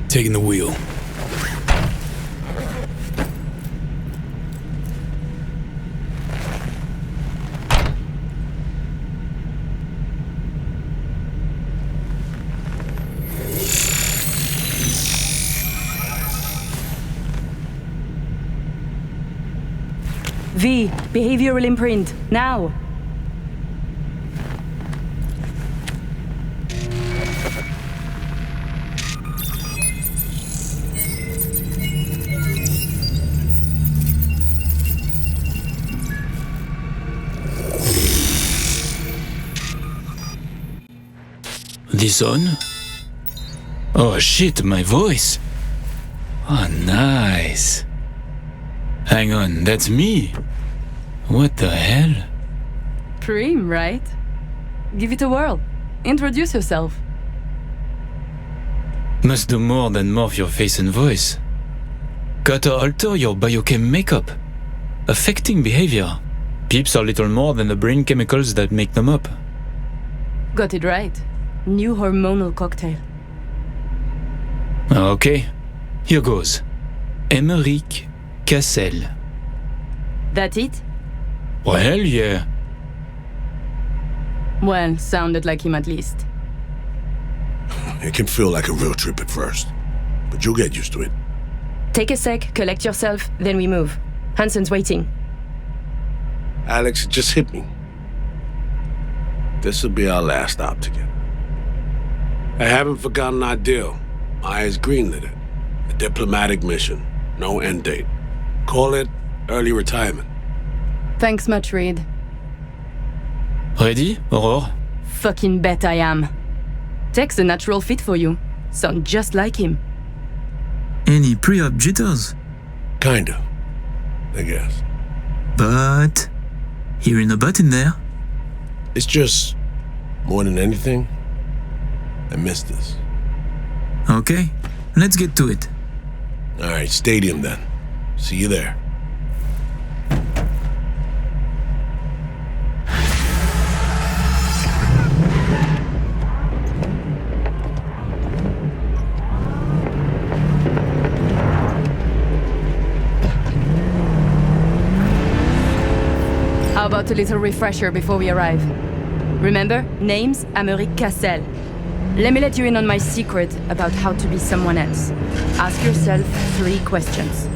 Taking the wheel. V, behavioral imprint, now. This on? Oh shit, my voice. Oh, nice. Hang on, that's me. What the hell? Prim, right? Give it a whirl. Introduce yourself. Must do more than morph your face and voice. Gotta alter your biochem makeup, affecting behavior. Peeps are little more than the brain chemicals that make them up. Got it right. New hormonal cocktail. Okay, here goes. Emmerich Cassel. That it? Well, yeah. Well, sounded like him at least. It can feel like a real trip at first, but you'll get used to it. Take a sec, collect yourself, then we move. Hansen's waiting. Alex, it just hit me. This'll be our last stop together. I haven't forgotten our deal. Myers greenlit it. A diplomatic mission. No end date. Call it early retirement. Thanks much, Reed. Ready, Aurore? Fucking bet I am. Tech's a natural fit for you. Sound just like him. Any pre-op jitters? Kinda, I guess. But... hearing a but in there? It's just, more than anything, I miss this. Okay, let's get to it. All right, stadium then. See you there. How about a little refresher before we arrive? Remember, name's Emmerich Cassel. Let me let you in on my secret about how to be someone else. Ask yourself 3 questions.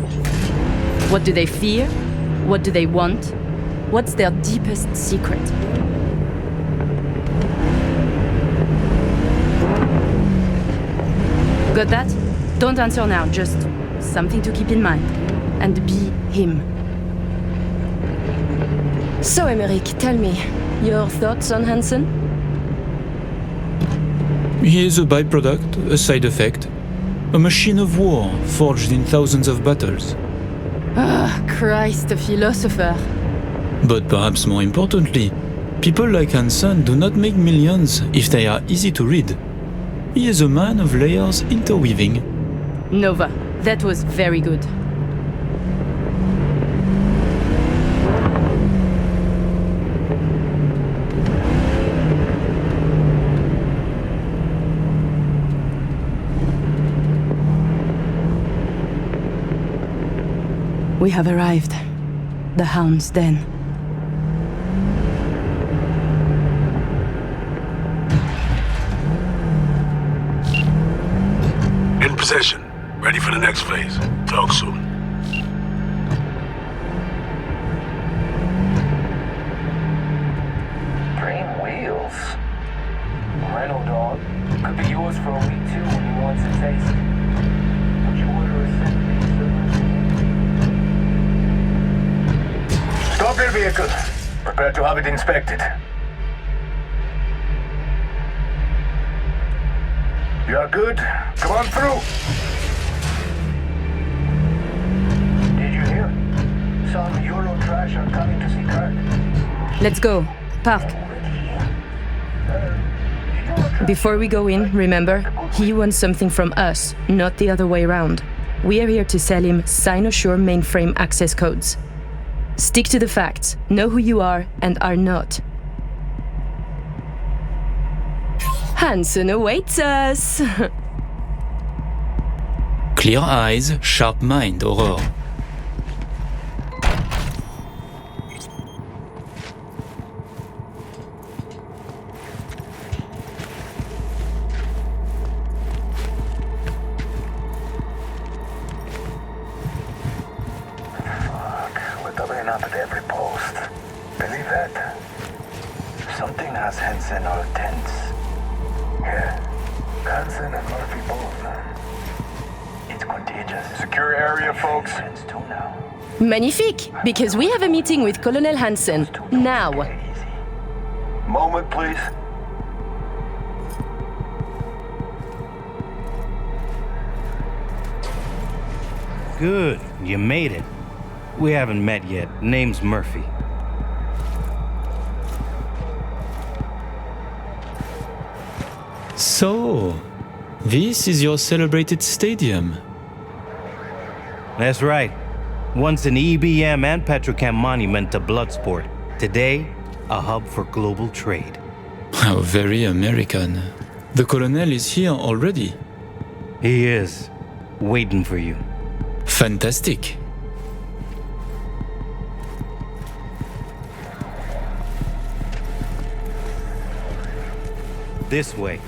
What do they fear? What do they want? What's their deepest secret? Got that? Don't answer now, just something to keep in mind. And be him. So, Emmerich, tell me, your thoughts on Hansen? He is a byproduct, a side effect. A machine of war, forged in thousands of battles. Ah, Christ, a philosopher. But perhaps more importantly, people like Hansen do not make millions if they are easy to read. He is a man of layers interweaving. Nova, that was very good. We have arrived. The Hound's Den. In possession. Ready for the next phase. Talk soon. Train wheels. Rental dog. Could be yours for a week too when he wants a taste. Would you order a set? Stop your vehicle. Prepare to have it inspected. You are good. Come on through. Did you hear? Some Euro trash are coming to see Kurt. Let's go. Park. Before we go in, remember, he wants something from us, not the other way around. We are here to sell him Cynosure mainframe access codes. Stick to the facts, know who you are and are not. Hansen awaits us! Clear eyes, sharp mind, Aurore. We're doubling up at every post. Believe that? Something has Hansen all tense. Yeah. Hansen and Murphy both, man. It's contagious. Secure area, folks. Too now. Magnifique! Because we have a meeting with Colonel Hansen. Now. Moment, please. Good, you made it. We haven't met yet. Name's Murphy. So, this is your celebrated stadium. That's right. Once an EBM and Petrochem monument to bloodsport. Today, a hub for global trade. How very American. The colonel is here already. He is. Waiting for you. Fantastic. This way.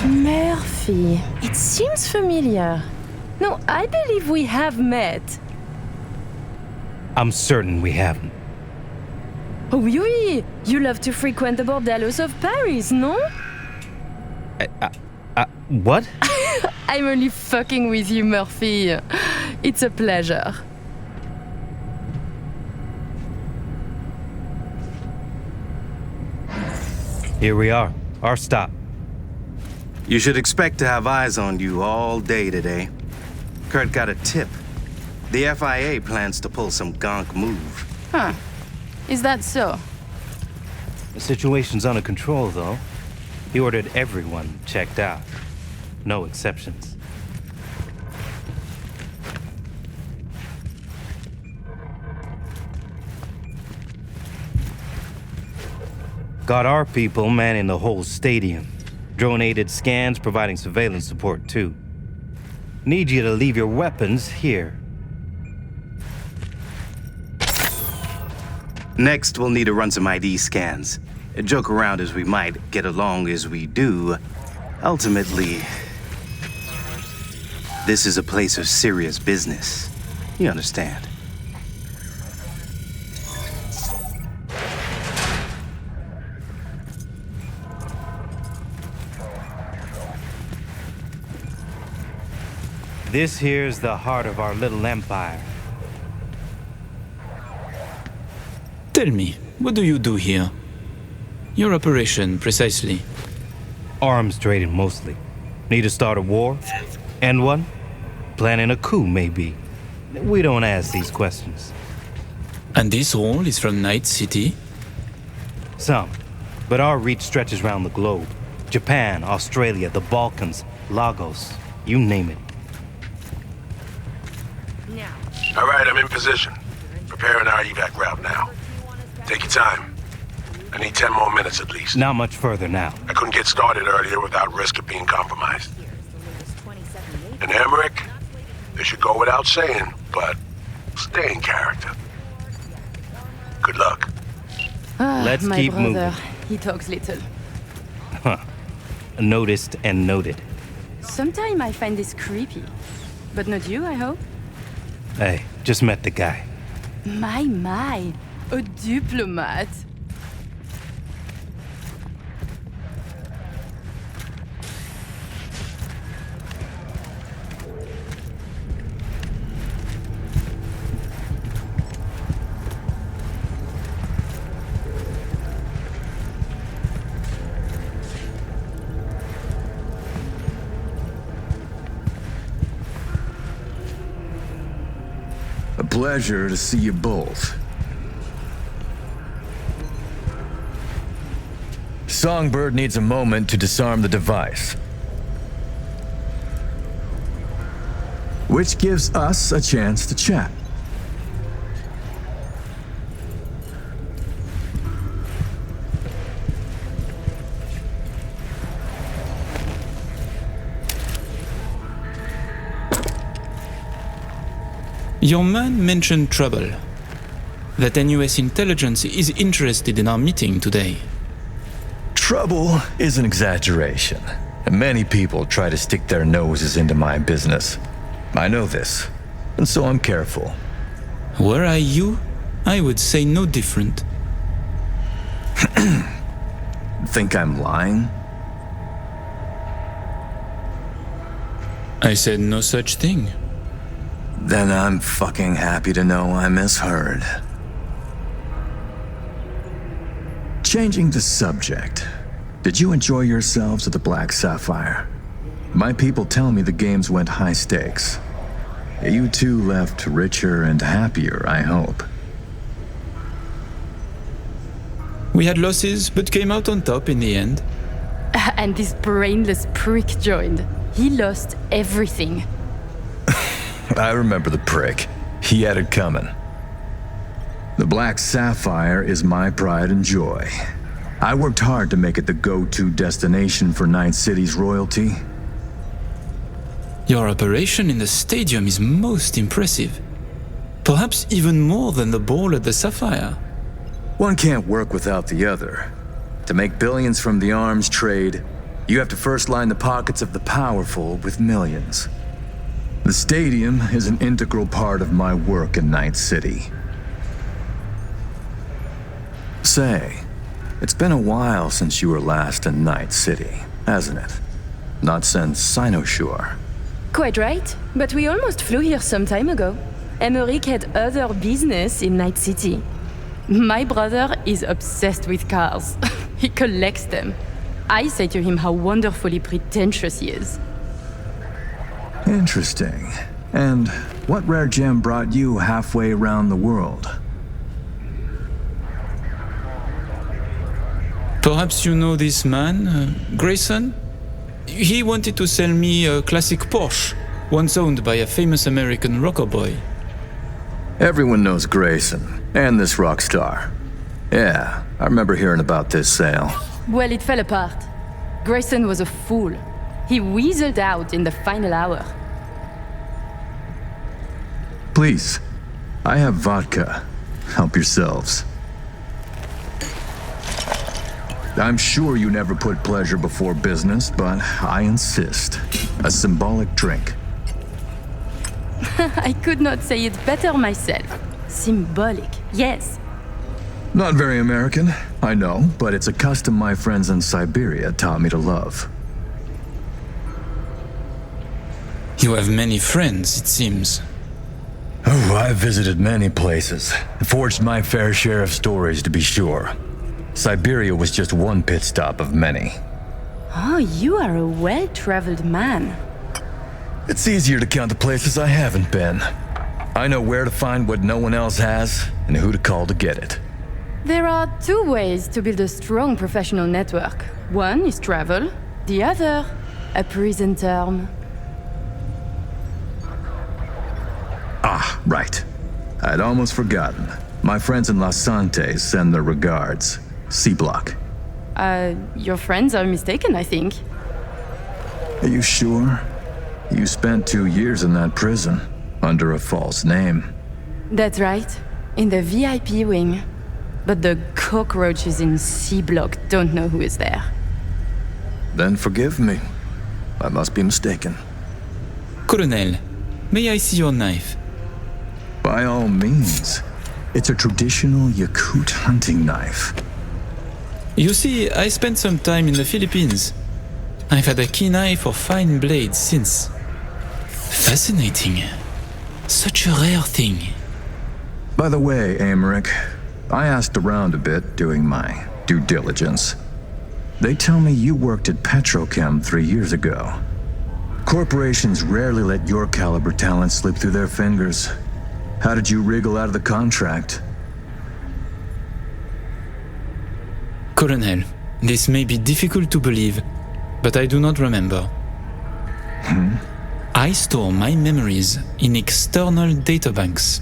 Murphy. It seems familiar. No, I believe we have met. I'm certain we haven't. Oh, oui! You love to frequent the bordellos of Paris, no? What? I'm only fucking with you, Murphy. It's a pleasure. Here we are. Our stop. You should expect to have eyes on you all day today. Kurt got a tip. The FIA plans to pull some gonk move. Huh. Is that so? The situation's under control, though. He ordered everyone checked out. No exceptions. Got our people manning the whole stadium. Drone-aided scans providing surveillance support, too. Need you to leave your weapons here. Next, we'll need to run some ID scans. Joke around as we might, get along as we do. Ultimately, this is a place of serious business. You understand? This here's the heart of our little empire. Tell me, what do you do here? Your operation, precisely. Arms trading, mostly. Need to start a war? End one? Planning a coup, maybe. We don't ask these questions. And this role is from Night City? Some. But our reach stretches around the globe. Japan, Australia, the Balkans, Lagos, you name it. All right, I'm in position. Preparing our evac route now. Take your time. I need 10 more minutes at least. Not much further now. I couldn't get started earlier without risk of being compromised. And Emmerich, this should go without saying, but stay in character. Good luck. Let's my keep brother. moving. He talks little. Huh. Noticed and noted. Sometimes I find this creepy. But not you, I hope? Hey, just met the guy. My. A diplomat. A pleasure to see you both. Songbird needs a moment to disarm the device, which gives us a chance to chat. Your man mentioned trouble. That NUS intelligence is interested in our meeting today. Trouble is an exaggeration, and many people try to stick their noses into my business. I know this, and so I'm careful. Were I you, I would say no different. Think I'm lying? I said no such thing. Then I'm fucking happy to know I misheard. Changing the subject. Did you enjoy yourselves at the Black Sapphire? My people tell me the games went high stakes. You two left richer and happier, I hope. We had losses, but came out on top in the end. And this brainless prick joined. He lost everything. I remember the prick. He had it coming. The Black Sapphire is my pride and joy. I worked hard to make it the go-to destination for Night City's royalty. Your operation in the stadium is most impressive. Perhaps even more than the ball at the Sapphire. One can't work without the other. To make billions from the arms trade, you have to first line the pockets of the powerful with millions. The stadium is an integral part of my work in Night City. Say, it's been a while since you were last in Night City, hasn't it? Not since Cynosure. Quite right, but we almost flew here some time ago. Emmerich had other business in Night City. My brother is obsessed with cars. He collects them. I say to him how wonderfully pretentious he is. Interesting. And what rare gem brought you halfway around the world? Perhaps you know this man, Grayson? He wanted to sell me a classic Porsche, once owned by a famous American rocker boy. Everyone knows Grayson, and this rock star. Yeah, I remember hearing about this sale. Well, it fell apart. Grayson was a fool. He weaseled out in the final hour. Please, I have vodka. Help yourselves. I'm sure you never put pleasure before business, but I insist. A symbolic drink. I could not say it better myself. Symbolic, yes. Not very American, I know, but it's a custom my friends in Siberia taught me to love. You have many friends, it seems. Oh, I've visited many places. Forged my fair share of stories, to be sure. Siberia was just one pit stop of many. Oh, you are a well-traveled man. It's easier to count the places I haven't been. I know where to find what no one else has, and who to call to get it. There are two ways to build a strong professional network. One is travel, the other, a prison term. Ah, right. I'd almost forgotten. My friends in Los Santos send their regards. C-Block. Your friends are mistaken, I think. Are you sure? You spent 2 years in that prison, under a false name. That's right, in the VIP wing. But the cockroaches in C-Block don't know who is there. Then forgive me. I must be mistaken. Colonel, may I see your knife? By all means. It's a traditional Yakut hunting knife. You see, I spent some time in the Philippines. I've had a keen eye for fine blades since. Fascinating. Such a rare thing. By the way, Emmerich, I asked around a bit doing my due diligence. They tell me you worked at Petrochem 3 years ago. Corporations rarely let your caliber talent slip through their fingers. How did you wriggle out of the contract? Colonel, this may be difficult to believe, but I do not remember. I store my memories in external databanks.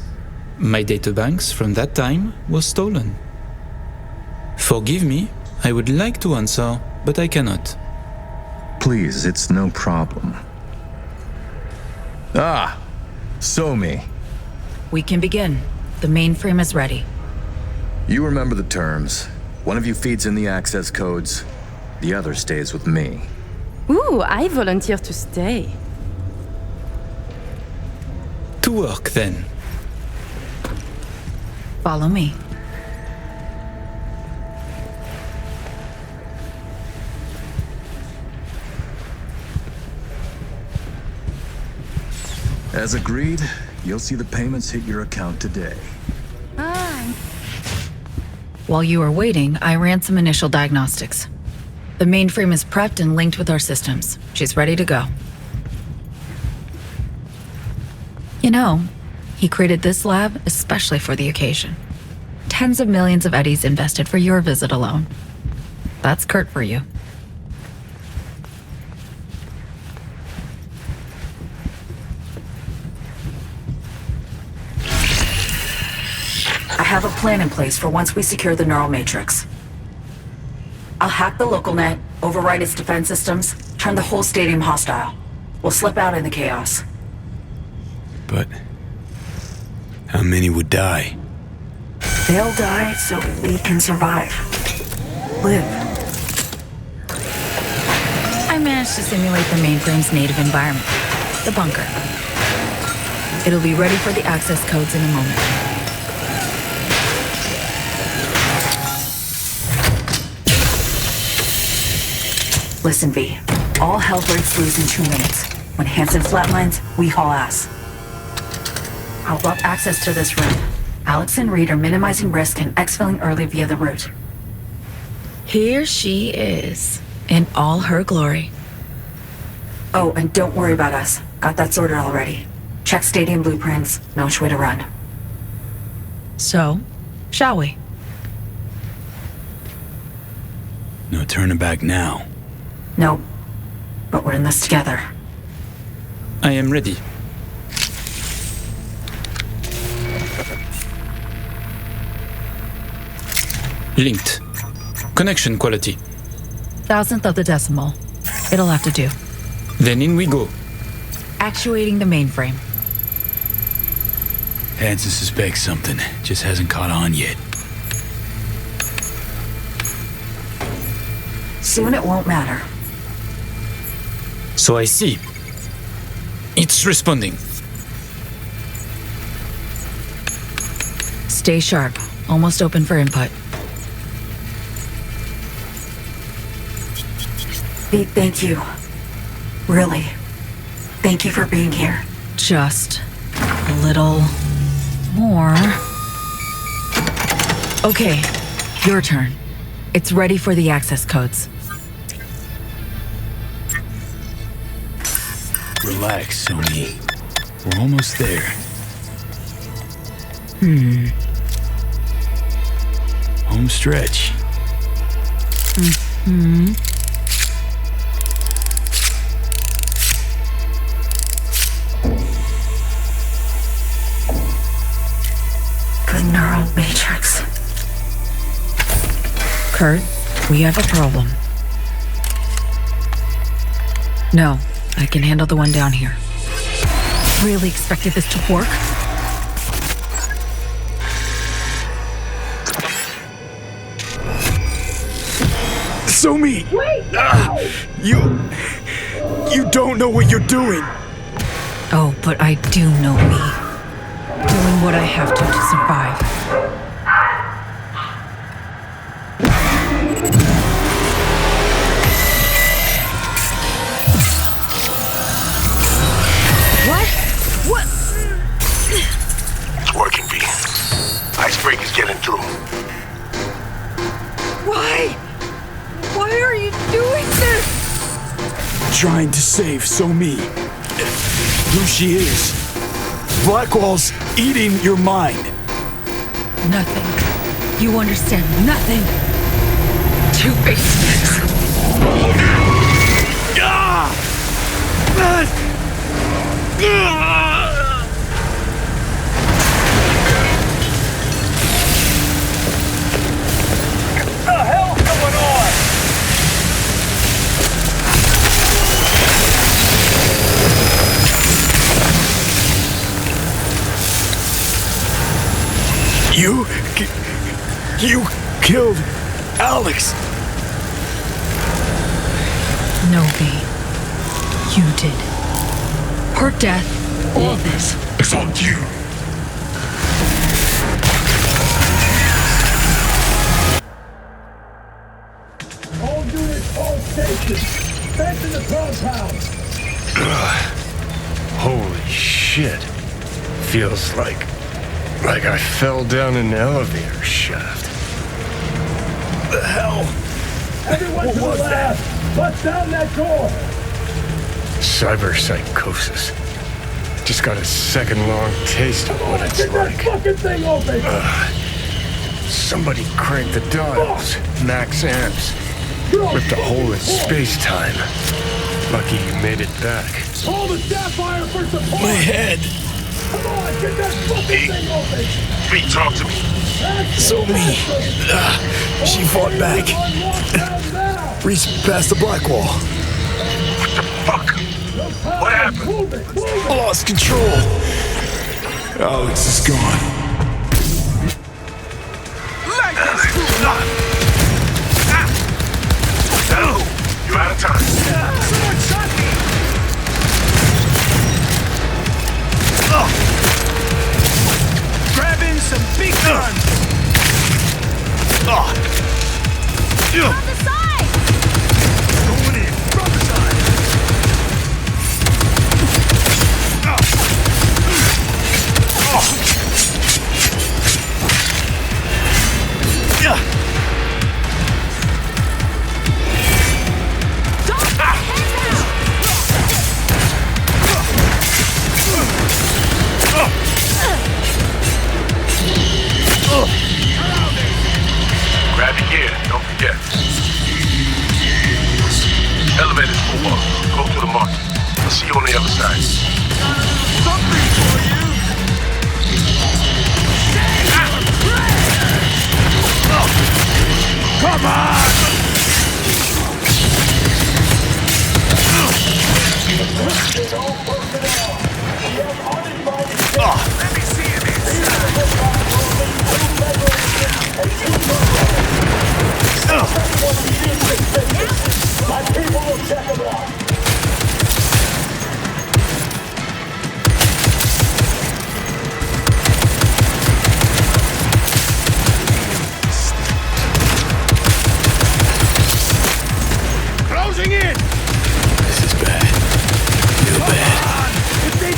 My databanks from that time was stolen. Forgive me, I would like to answer, but I cannot. Please, it's no problem. Ah, Somi. We can begin. The mainframe is ready. You remember the terms. One of you feeds in the access codes, the other stays with me. Ooh, I volunteer to stay. To work, then. Follow me. As agreed, you'll see the payments hit your account today. While you were waiting, I ran some initial diagnostics. The mainframe is prepped and linked with our systems. She's ready to go. You know, he created this lab especially for the occasion. Tens of millions of eddies invested for your visit alone. That's Kurt for you. have a plan in place for once we secure the neural matrix. I'll hack the local net, override its defense systems, turn the whole stadium hostile. We'll slip out in the chaos. But how many would die? They'll die so we can survive. Live. I managed to simulate the mainframe's native environment, the bunker. It'll be ready for the access codes in a moment. Listen, V. All hell breaks loose in 2 minutes. When Hansen flatlines, we haul ass. I'll block access to this room. Alex and Reed are minimizing risk and exfilling early via the route. Here she is, in all her glory. Oh, and don't worry about us. Got that sorted already. Check stadium blueprints, know which way to run. So, shall we? No turning back now. No, but we're in this together. I am ready. Linked. Connection quality. 1,000th of the decimal. It'll have to do. Then in we go. Actuating the mainframe. Hansen suspects something, just hasn't caught on yet. Soon it won't matter. So I see. It's responding. Stay sharp. Almost open for input. Pete, thank you. Really. Thank you for being here. Just a little more. Okay, your turn. It's ready for the access codes. Relax, Sony. We're almost there. Home stretch. Good neural matrix. Kurt, we have a problem. No, I can handle the one down here. Really expected this to work? Sumi! Wait! You don't know what you're doing! Oh, but I do know me. Doing what I have to survive. What? It's working, V. Icebreaker's getting through. Why? Why are you doing this? Trying to save Somi. Who she is. Blackwall's eating your mind. Nothing. You understand nothing. Two-faced. What the hell's going on? You killed Alex. No, V. You did. Her death, all this, is on you. All units, all stations. Fence in the compound. Holy shit. Feels like I fell down an elevator shaft. The hell? Everyone to the left! Bust down that door! Cyberpsychosis. Just got a second-long taste of what it's Get like. that fucking thing open! Somebody cranked the dials. Max amps. Ripped a hole in space-time. Lucky you made it back. Hold the Sapphire for support! My head! Come on, get that fucking thing open! Pete, talk to me. So me. She fought back. Reached past the black wall. What the fuck? What happened? I lost control. Alex is gone. You're out of time. Someone shot me! Grabbing some big guns! On the side! Going in, from the side! Grab your gear, don't forget. Elevators move on. Go to the market. I'll see you on the other side. Something for you! Come on! Let me see him inside! My people will check him out! Closing in! This is bad. Real bad. If they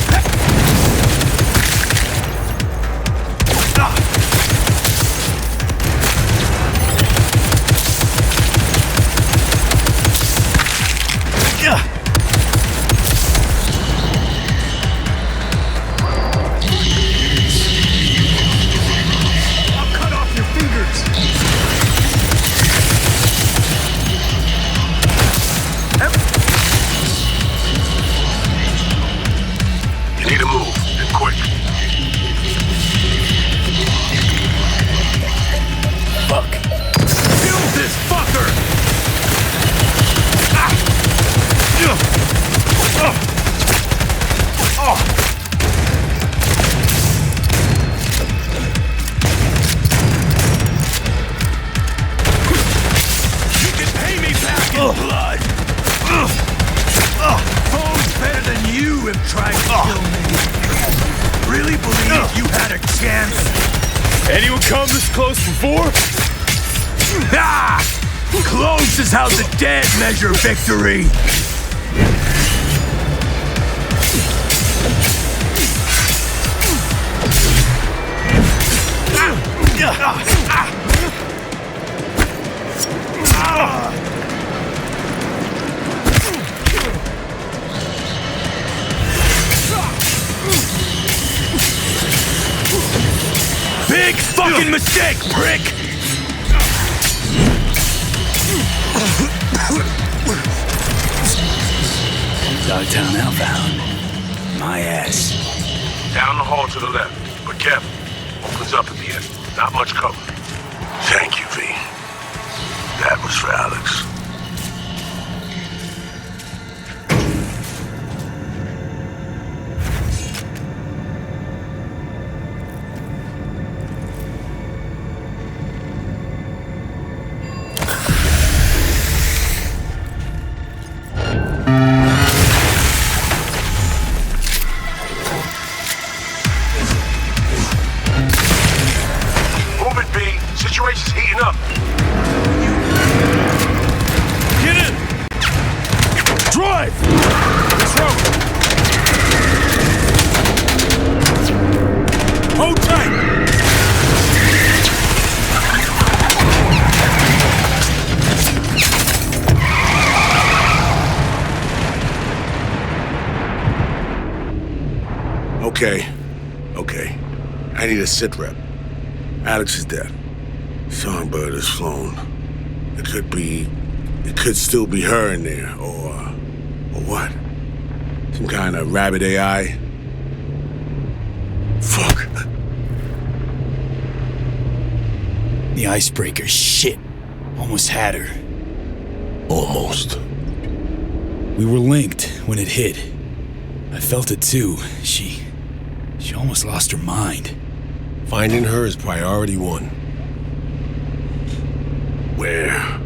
I'll cut off your fingers! You need to move, and quick. Fuck! Kill this fucker! You can pay me back in blood! Foes better than you have tried to kill me. Really believe you had a chance? Anyone come this close before? Ah! Close is how the dead measure victory! Big fucking mistake, prick! Dogtown outbound. My ass. Down the hall to the left. But careful. Opens up at the end. Not much cover. Thank you, V. That was for Alex. Move it, V. Situation's heating up. Get in! Drive! Throw! Hold tight! Okay. I need a sit rep. Alex is dead. Songbird is flown. It could still be her in there, or what? Some kind of rabbit AI? Fuck. The icebreaker, shit. Almost had her. Almost. We were linked when it hit. I felt it too. She almost lost her mind. Finding her is priority one. Where?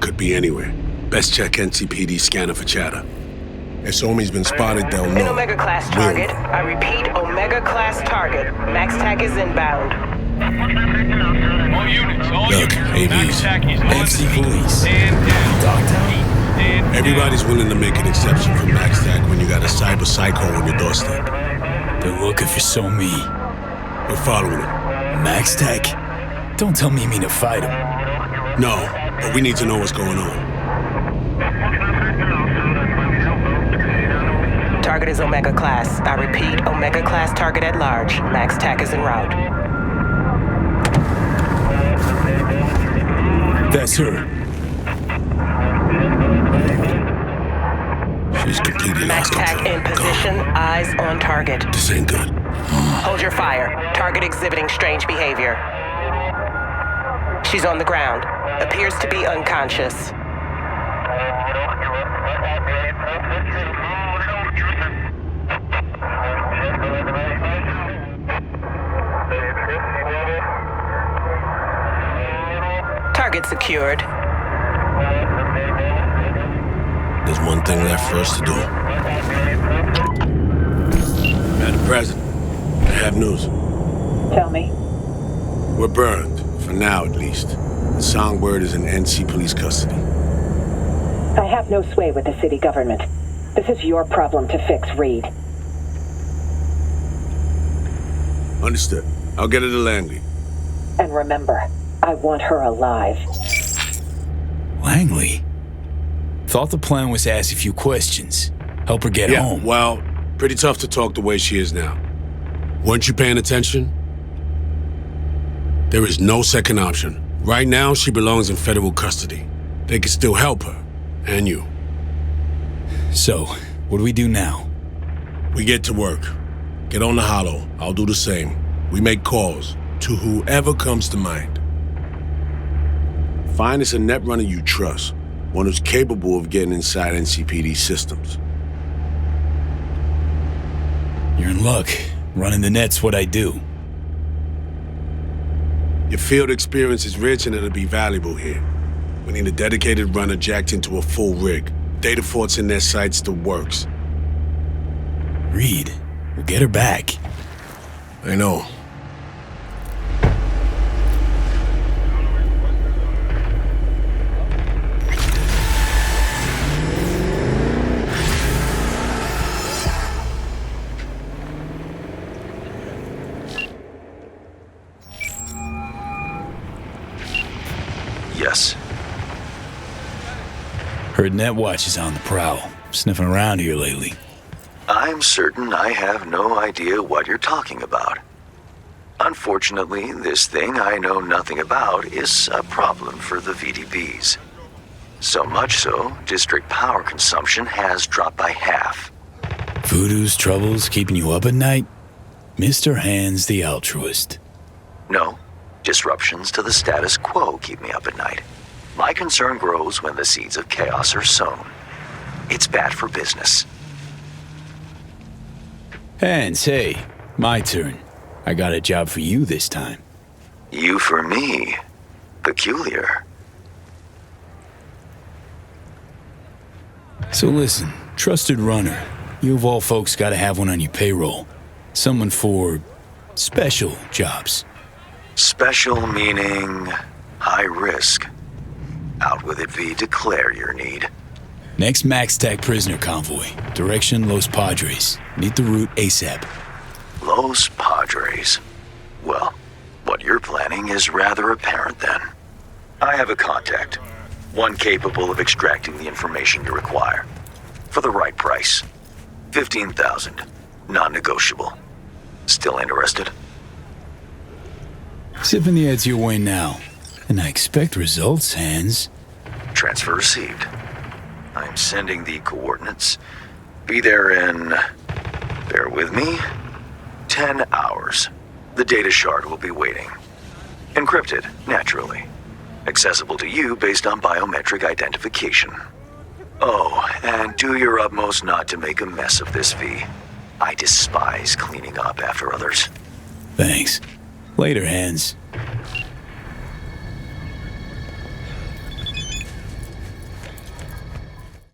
Could be anywhere. Best check NCPD scanner for chatter. If Somi's been spotted, they'll know. An Omega-class target. I repeat, Omega-class target. MaxTac is inbound. All units, Look, AVs. MC Police. Everybody's willing to make an exception for MaxTac when you got a cyber psycho on your doorstep. They're looking for me. We're following him. MaxTac? Don't tell me you mean to fight him. No, but we need to know what's going on. Target is Omega-class. I repeat, Omega-class target at large. MaxTac is en route. That's her. She's completely lost control. MaxTac in position, eyes on target. This ain't good. Hold your fire. Target exhibiting strange behavior. She's on the ground. Appears to be unconscious. Target secured. There's one thing left for us to do. Madam President, I have news. Tell me. We're burned, for now at least. The Songbird is in NC police custody. I have no sway with the city government. This is your problem to fix, Reed. Understood. I'll get her to Langley. And remember, I want her alive. Langley? Thought the plan was to ask a few questions. Help her get home. Well, pretty tough to talk the way she is now. Weren't you paying attention? There is no second option. Right now, she belongs in federal custody. They can still help her, and you. So, what do we do now? We get to work. Get on the Hollow. I'll do the same. We make calls to whoever comes to mind. Find us a netrunner you trust, one who's capable of getting inside NCPD systems. You're in luck. Running the net's what I do. Your field experience is rich and it'll be valuable here. We need a dedicated runner jacked into a full rig. Data forts in their sights, the works. Reed, we'll get her back. I know. Yes. Heard Netwatch is on the prowl. Sniffing around here lately. I'm certain I have no idea what you're talking about. Unfortunately, this thing I know nothing about is a problem for the VDBs. So much so, district power consumption has dropped by half. Voodoo's troubles keeping you up at night? Mr. Hands the altruist. No. Disruptions to the status quo keep me up at night. My concern grows when the seeds of chaos are sown. It's bad for business. Hands, hey, my turn. I got a job for you this time. You for me. Peculiar. So listen, trusted runner. You of all folks gotta have one on your payroll. Someone for special jobs. Special meaning high risk. Out with it, V. Declare your need. Next MaxTac prisoner convoy. Direction Los Padres. Meet the route ASAP. Los Padres. Well, what you're planning is rather apparent then. I have a contact. One capable of extracting the information you require. For the right price. 15,000. Non-negotiable. Still interested? Sipping the ads your way now. And I expect results, Hands. Transfer received. I'm sending the coordinates. Be there in... bear with me... 10 hours. The data shard will be waiting. Encrypted, naturally. Accessible to you based on biometric identification. Oh, and do your utmost not to make a mess of this, V. I despise cleaning up after others. Thanks. Later, Hands.